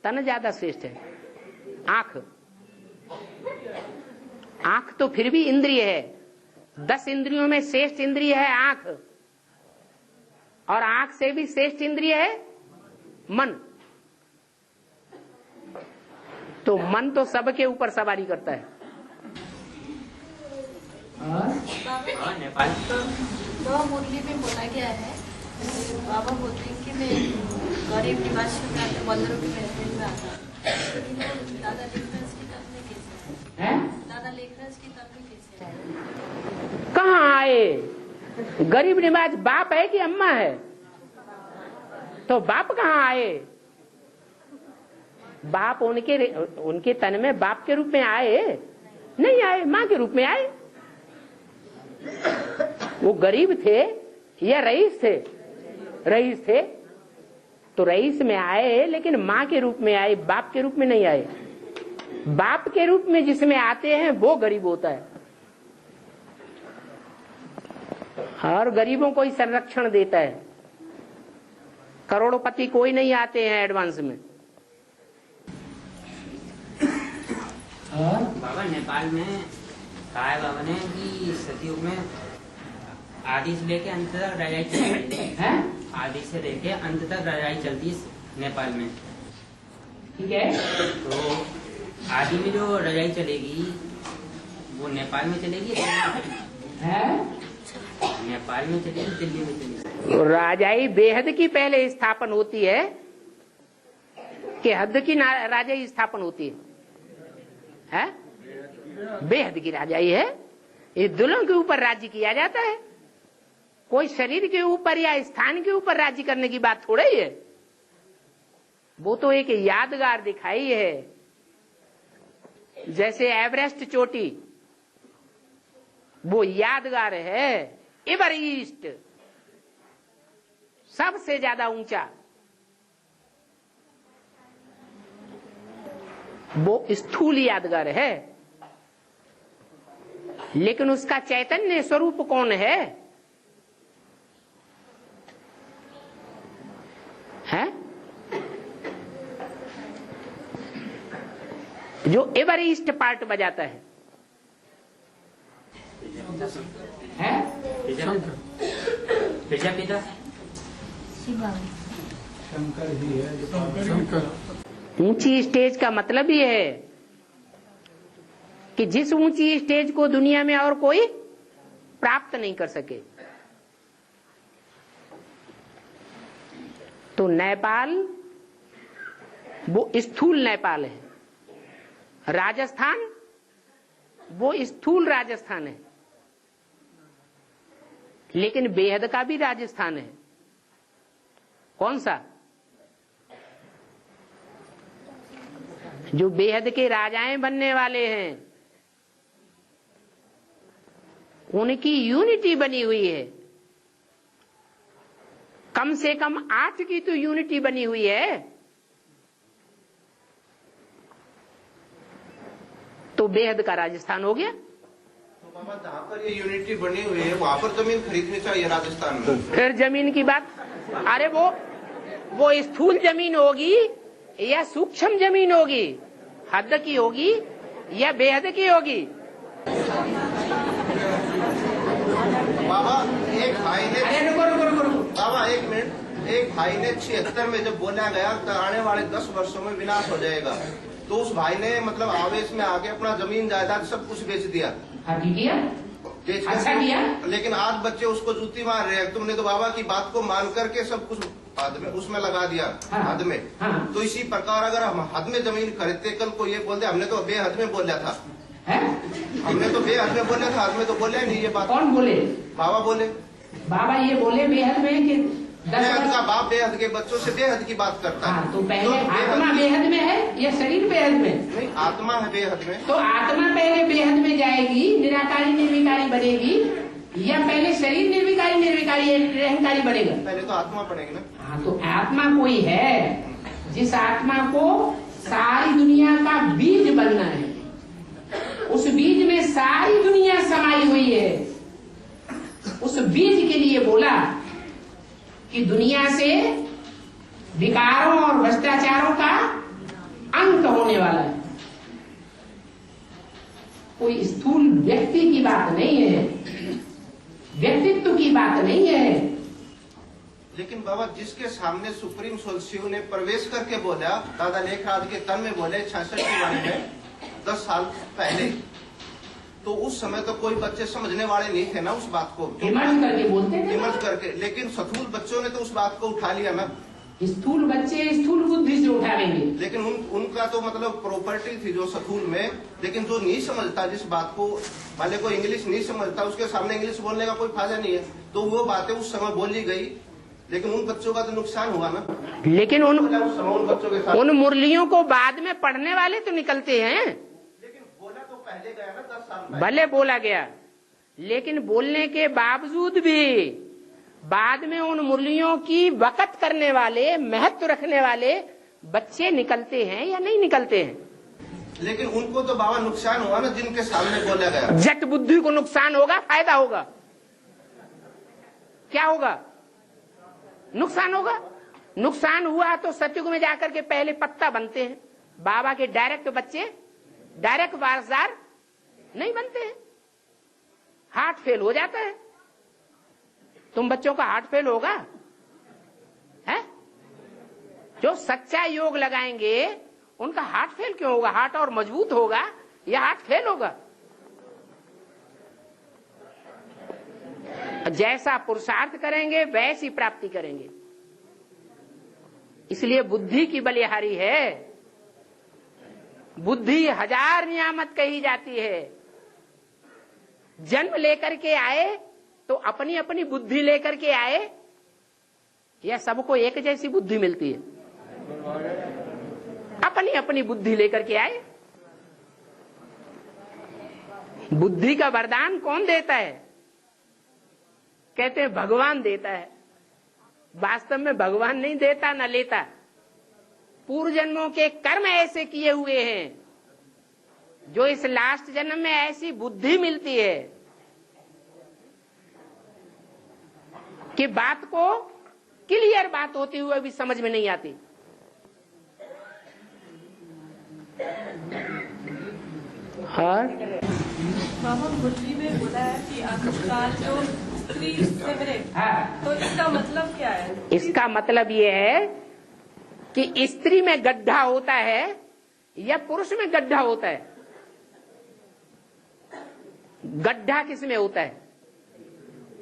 तन ज्यादा श्रेष्ठ है? आंख। आंख तो फिर भी इंद्रिय है। 10 इंद्रियों में श्रेष्ठ इंद्रिय है आंख, और आंख से भी श्रेष्ठ इंद्रिय है मन। तो मन तो सबके ऊपर सवारी करता है। नेपाल तो मुरली में बोला गया है, बाबा बोलते हैं कि मैं गरीब निवास में आते बंदरों के महफिल में आता। दादा लेखराज की तरफ में कैसे है? दादा लेखराज की तरफ में कैसे है? कहाँ आए? गरीब निवाज बाप है कि अम्मा है? तो बाप कहाँ आए? बाप उनके तन में बाप के रूप में आए नहीं आए, माँ के रूप में आए। वो गरीब थे या रईस थे? रईस थे तो रईस में आए, लेकिन माँ के रूप में आए, बाप के रूप में नहीं आए। बाप के रूप में जिसमें आते हैं वो गरीब होता है, और गरीबों को ही संरक्षण देता है। करोड़पति कोई नहीं आते हैं एडवांस में। बाबा नेपाल में कहा है बाबा ने कि सतयुग में आदि से लेके अंत तक रजाई चलती है। आदि से लेके अंत तक रजाई चलती है नेपाल में, ठीक है। तो आदि में जो रजाई चलेगी वो नेपाल में चलेगी है? नेपाल में चलेगी, दिल्ली में चलेगी? राजाई बेहद की पहले स्थापन होती है कि हद की राजाई स्थापन होती है? बेहद की राजाई है। ये दुल्हन के ऊपर राज्य किया जाता है, कोई शरीर के ऊपर या स्थान के ऊपर राज्य करने की बात थोड़ा ही है। वो तो एक यादगार दिखाई है, जैसे एवरेस्ट चोटी वो यादगार है। एवरेस्ट सबसे ज्यादा ऊंचा, वो स्थूल यादगार है, लेकिन उसका चैतन्य स्वरूप कौन है? है जो एवरेस्ट पार्ट बजाता है? शंकर ही है। शंकर ऊंची स्टेज का मतलब ये है कि जिस ऊंची स्टेज को दुनिया में और कोई प्राप्त नहीं कर सके। तो नेपाल वो स्थूल नेपाल है, राजस्थान वो स्थूल राजस्थान है, लेकिन बेहद का भी राजस्थान है। कौन सा? जो बेहद के राजाएं बनने वाले हैं उनकी यूनिटी बनी हुई है। कम से कम 8 की तो यूनिटी बनी हुई है। तो बेहद का राजस्थान हो गया। तो बाबा जहाँ पर ये यूनिटी बनी हुई है वहाँ पर जमीन खरीदनी चाहिए राजस्थान में। फिर जमीन की बात, अरे वो स्थूल जमीन होगी या सूक्ष्म जमीन होगी? हद की होगी या बेहद की होगी? बाबा एक भाई ने, अरे रुको बाबा एक मिनट, एक भाई ने 76 में जब बोला गया तो आने वाले 10 वर्षों में विनाश हो जाएगा, तो उस भाई ने मतलब आवेश में आके अपना जमीन जायदाद सब कुछ बेच दिया। अच्छा किया। लेकिन आज बच्चे उसको जूती मार रहे हैं। तुमने तो बाबा की बात को मान करके सब कुछ हद में उसमें लगा दिया। हद में। तो इसी प्रकार अगर हम हद में जमीन खरीदते, कल को ये बोलते हमने तो बेहद में बोला था, हमने तो बेहद में बोला था, हद में तो बोले नहीं। ये बात कौन बोले? बाबा बोले। बाबा ये बोले बेहद में कि बेहद का बाप बेहद के बच्चों से बेहद की बात करता है। तो पहले आत्मा बेहद में है या शरीर बेहद में? नहीं, आत्मा है बेहद में। तो आत्मा पहले बेहद में जाएगी, निराकारी निर्विकारी बनेगी, या पहले शरीर निर्विकारी निरहंकारी बनेगा? पहले तो आत्मा बनेगी ना। हाँ, तो आत्मा कोई है जिस आत्मा को सारी दुनिया का बीज बनना है, उस बीज में सारी दुनिया समाई हुई है। उस बीज के लिए बोला कि दुनिया से विकारों और भ्रष्टाचारों का अंत होने वाला है। कोई स्थूल व्यक्ति की बात नहीं है, व्यक्तित्व की बात नहीं है। लेकिन बाबा जिसके सामने सुप्रीम सोल्सियो ने प्रवेश करके बोला, दादा लेखराज के तन में बोले 66 की वाणी में 10 साल पहले, तो उस समय तो कोई बच्चे समझने वाले नहीं थे ना उस बात को, हिम्मत करके बोलते थे, हिम्मत करके। लेकिन स्थूल बच्चों ने तो उस बात को उठा लिया ना। स्थूल बच्चे स्थूल बुद्धि से उठाएंगे। लेकिन उनका तो मतलब प्रॉपर्टी थी जो स्थूल में, लेकिन जो नहीं समझता जिस बात को, भले को इंग्लिश नहीं समझता, उसके सामने इंग्लिश बोलने का कोई फायदा नहीं है, तो वो बातें उस समय बोली गई, लेकिन उन बच्चों का तो नुकसान हुआ ना। लेकिन उन बच्चों के साथ उन मुरलियों को बाद में पढ़ने वाले तो निकलते हैं। लेकिन बोला तो पहले गया ना 10 साल पहले। भले बोला गया, लेकिन बोलने के बावजूद भी बाद में उन मुरलियों की वक़्त करने वाले, महत्व रखने वाले बच्चे निकलते हैं या नहीं निकलते हैं। लेकिन उनको तो बाबा नुकसान हुआ ना जिनके सामने बोला गया। जट बुद्धि को नुकसान होगा, फायदा होगा? क्या होगा? नुकसान होगा। नुकसान हुआ तो सतयुग में जाकर के पहले पत्ता बनते हैं। बाबा के डायरेक्ट बच्चे डायरेक्ट वारसदार नहीं बनते हैं, हार्ट फेल हो जाता है। तुम बच्चों का हार्ट फेल होगा है? जो सच्चा योग लगाएंगे उनका हार्ट फेल क्यों होगा? हार्ट और मजबूत होगा या हार्ट फेल होगा? जैसा पुरुषार्थ करेंगे वैसी प्राप्ति करेंगे। इसलिए बुद्धि की बलिहारी है। बुद्धि 1000 नियामत कही जाती है। जन्म लेकर के आए तो अपनी अपनी बुद्धि लेकर के आए या सबको एक जैसी बुद्धि मिलती है? अपनी अपनी बुद्धि लेकर के आए। बुद्धि का वरदान कौन देता है? कहते हैं भगवान देता है। वास्तव में भगवान नहीं देता न लेता। पूर्व जन्मों के कर्म ऐसे किए हुए हैं जो इस लास्ट जन्म में ऐसी बुद्धि मिलती है कि बात को क्लियर बात होती हुई भी समझ में नहीं आती। और बाबा मुरली में बोला है कि अंतकाल जो स्त्री सिमरे, तो इसका मतलब क्या है? इसका मतलब ये है कि स्त्री में गड्ढा होता है या पुरुष में गड्ढा होता है? गड्ढा किस में होता है?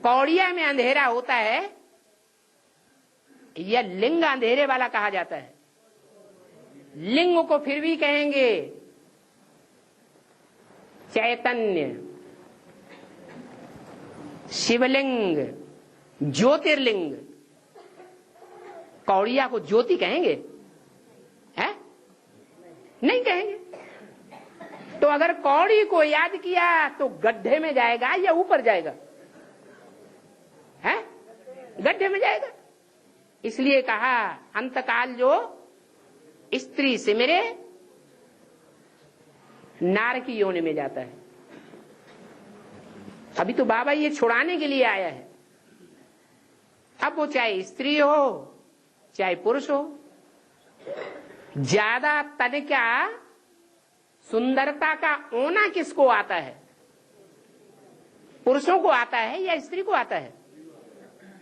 कौड़िया में अंधेरा होता है या लिंग अंधेरे वाला कहा जाता है? लिंग को फिर भी कहेंगे चैतन्य, शिवलिंग, ज्योतिर्लिंग। कौड़िया को ज्योति कहेंगे? है? नहीं कहेंगे। तो अगर कौड़ी को याद किया तो गड्ढे में जाएगा या ऊपर जाएगा? है? गड्ढे में जाएगा। इसलिए कहा अंतकाल जो स्त्री सिमरे नार की योनि में जाता है। अभी तो बाबा ये छुड़ाने के लिए आया है। अब वो चाहे स्त्री हो चाहे पुरुष हो, ज्यादा तन का सुंदरता का ओना किसको आता है? पुरुषों को आता है या स्त्री को आता है?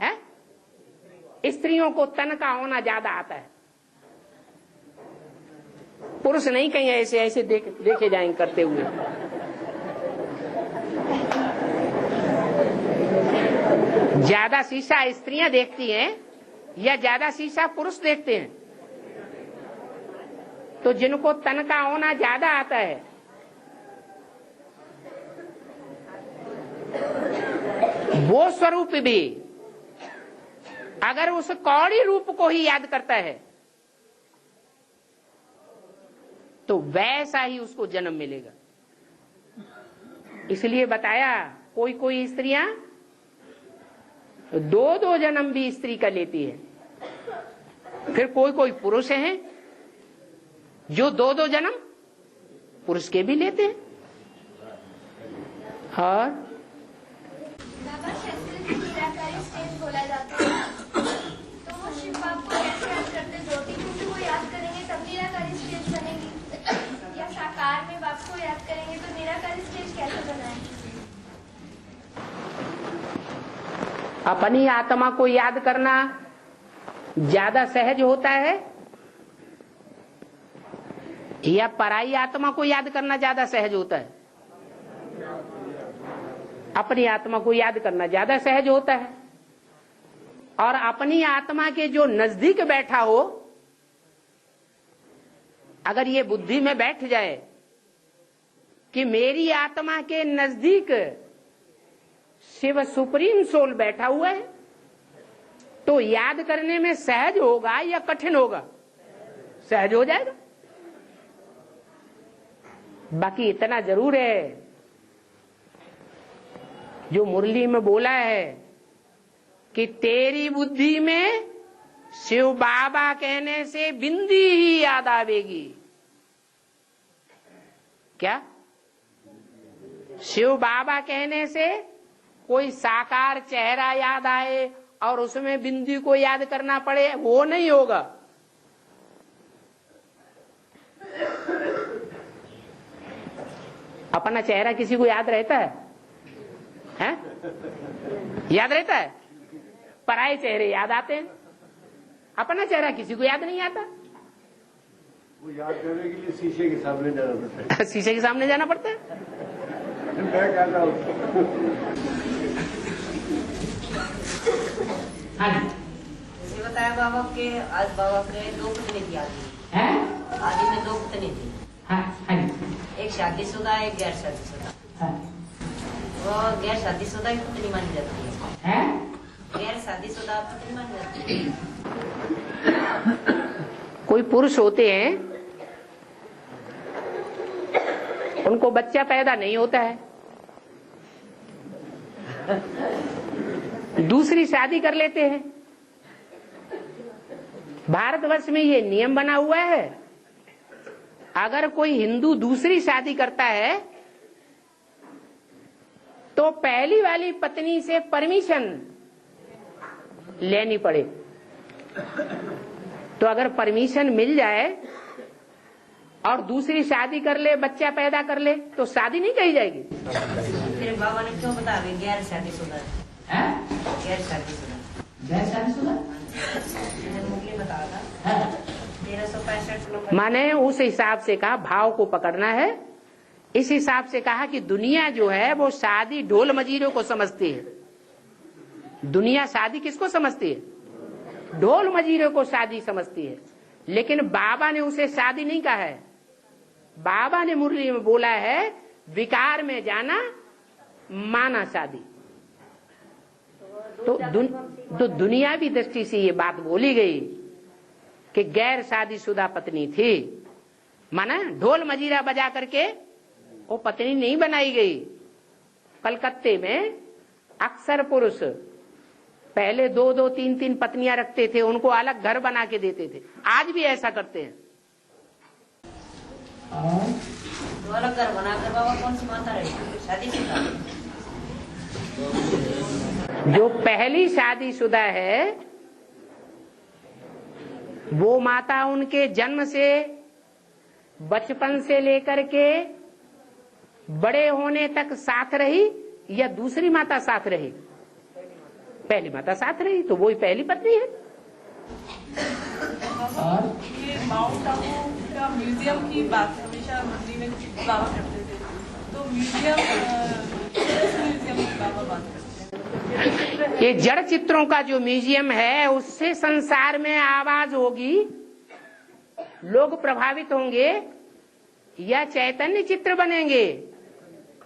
हैं? स्त्रियों को तन का होना ज्यादा आता है। पुरुष नहीं कहीं ऐसे ऐसे देखे जाएंगे करते हुए। ज्यादा शीशा स्त्रियां देखती हैं या ज्यादा शीशा पुरुष देखते हैं? तो जिनको तन का होना ज्यादा आता है वो स्वरूप भी अगर उस कौड़ी रूप को ही याद करता है तो वैसा ही उसको जन्म मिलेगा। इसलिए बताया कोई कोई स्त्रियां 2-2 जन्म भी स्त्री का लेती है। फिर कोई कोई पुरुष हैं जो 2-2 जन्म पुरुष के भी लेते हैं। और बोला जाता है तो वो शिव बाप को कैसे याद करते बाप को याद करेंगे तो निराकार स्टेज कैसे बनाएं? अपनी आत्मा को याद करना ज्यादा सहज होता है या पराई आत्मा को याद करना ज्यादा सहज होता है? अपनी आत्मा को याद करना ज्यादा सहज होता है। और अपनी आत्मा के जो नजदीक बैठा हो, अगर ये बुद्धि में बैठ जाए कि मेरी आत्मा के नजदीक शिव सुप्रीम सोल बैठा हुआ है, तो याद करने में सहज होगा या कठिन होगा? सहज हो जाएगा। बाकी इतना जरूर है जो मुरली में बोला है कि तेरी बुद्धि में शिव बाबा कहने से बिंदी ही याद आवेगी। क्या? शिव बाबा कहने से कोई साकार चेहरा याद आए और उसमें बिंदी को याद करना पड़े, वो नहीं होगा। अपना चेहरा किसी को याद रहता है? हैं? याद रहता है? पराये चेहरे याद आते हैं, अपना चेहरा किसी को याद नहीं आता। वो याद करने के लिए शीशे के सामने जाना पड़ता है। शीशे के सामने जाना पड़ता है। मैं कहता हूँ ये बताया बाबा के आज बाबा के 2 पत्नी थी आदि में 2 पत्नी थी। एक शादीशुदा एक गैर शादीशुदा। वो गैर शादीशुदा की पत्नी मानी जाती है। गैर शादीशुदा पत्नी मानी जाती है। कोई पुरुष होते हैं, उनको बच्चा पैदा नहीं होता है, दूसरी शादी कर लेते हैं। भारतवर्ष में ये नियम बना हुआ है, अगर कोई हिंदू दूसरी शादी करता है तो पहली वाली पत्नी से परमिशन लेनी पड़े। तो अगर परमिशन मिल जाए और दूसरी शादी कर ले, बच्चा पैदा कर ले, तो शादी नहीं कही जाएगी। फिर बाबा ने क्यों बताया गैर शादीशुदा? गैर शादीशुदा, गैर शादीशुदा मुझे बताया था 1365 माने उस हिसाब से कहा, भाव को पकड़ना है। इस हिसाब से कहा कि दुनिया जो है वो शादी ढोल मजीरों को समझती है। दुनिया शादी किसको समझती है? ढोल मजीरों को शादी समझती है। लेकिन बाबा ने उसे शादी नहीं कहा है। बाबा ने मुरली में बोला है विकार में जाना माना शादी। तो दुनियावी दृष्टि से ये बात बोली गई कि गैर शादीशुदा पत्नी थी, माना ढोल मजीरा बजा करके वो पत्नी नहीं बनाई गई। कलकत्ते में अक्सर पुरुष पहले 2-2, 3-3 पत्नियां रखते थे, उनको अलग घर बना के देते थे। आज भी ऐसा करते हैं। तो अलग घर बनाकर बाबा कौन सी माता रही? शादीशुदा। जो पहली शादीशुदा है वो माता उनके जन्म से, बचपन से लेकर के बड़े होने तक साथ रही या दूसरी माता साथ रही? पहली माता साथ रही, तो वही पहली पत्नी है। ये माउंट आबू का म्यूजियम की बात हमेशा मंदिर में बाबा करते थे, तो म्यूजियम की बाबा बात करते हैं। ये जड़ चित्रों का जो म्यूजियम है उससे संसार में आवाज होगी, लोग प्रभावित होंगे, या चैतन्य चित्र बनेंगे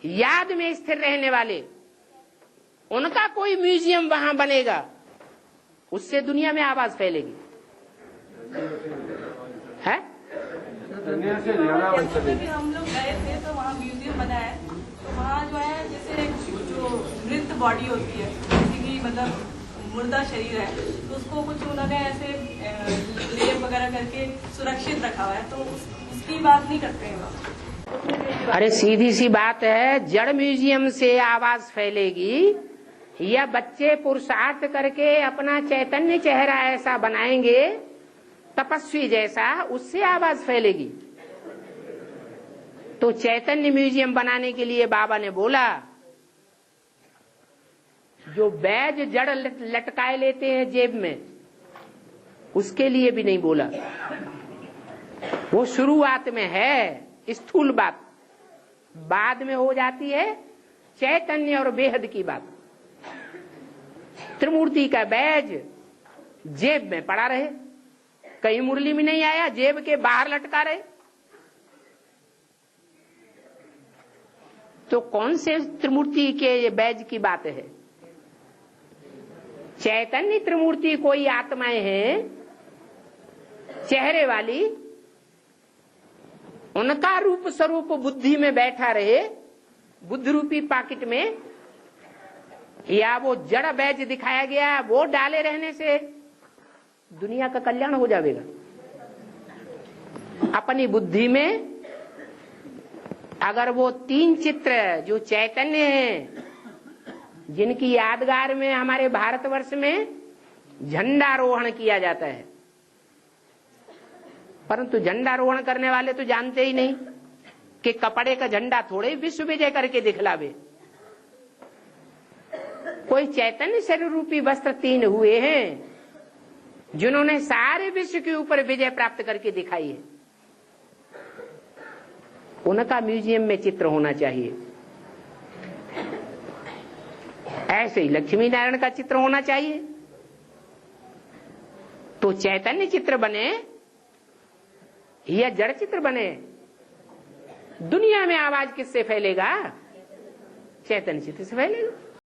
याद में स्थिर रहने वाले, उनका कोई म्यूजियम वहां बनेगा, उससे दुनिया में आवाज फैलेगी। है भी हम लोग गए थे तो वहाँ म्यूजियम बना है, तो वहाँ जो है जैसे जो मृत बॉडी होती है, किसी की मतलब मुर्दा शरीर है, तो उसको कुछ उन्होंने ऐसे लेप वगैरह करके सुरक्षित रखा हुआ है, तो उसकी बात नहीं करते हैं वहाँ। अरे सीधी सी बात है, जड़ म्यूजियम से आवाज फैलेगी या बच्चे पुरुषार्थ करके अपना चैतन्य चेहरा ऐसा बनाएंगे तपस्वी जैसा, उससे आवाज फैलेगी। तो चैतन्य म्यूजियम बनाने के लिए बाबा ने बोला जो बैज जड़ लटकाए लेते हैं जेब में, उसके लिए भी नहीं बोला। वो शुरुआत में है स्थूल बात, बाद में हो जाती है चैतन्य और बेहद की बात। त्रिमूर्ति का बैज जेब में पड़ा रहे, कहीं मुरली में नहीं आया, जेब के बाहर लटका रहे। तो कौन से त्रिमूर्ति के ये बैज की बात है? चैतन्य त्रिमूर्ति कोई आत्माएं हैं चेहरे वाली, उनका रूप स्वरूप बुद्धि में बैठा रहे, बुद्धि रूपी पॉकेट में, या वो जड़ बैज दिखाया गया वो डाले रहने से दुनिया का कल्याण हो जाएगा। अपनी बुद्धि में अगर वो 3 चित्र जो चैतन्य हैं, जिनकी यादगार में हमारे भारतवर्ष में झंडारोहण किया जाता है, परंतु झंडारोहण करने वाले तो जानते ही नहीं कि कपड़े का झंडा थोड़े विश्व विजय करके दिखलावे। कोई चैतन्य शरीर रूपी वस्त्र 3 हुए हैं जिन्होंने सारे विश्व के ऊपर विजय प्राप्त करके दिखाई है। उनका म्यूजियम में चित्र होना चाहिए। ऐसे ही लक्ष्मी नारायण का चित्र होना चाहिए। तो चैतन्य चित्र बने या जड़ चित्र बने, दुनिया में आवाज किससे फैलेगा? चैतन्य चित्र से फैलेगा।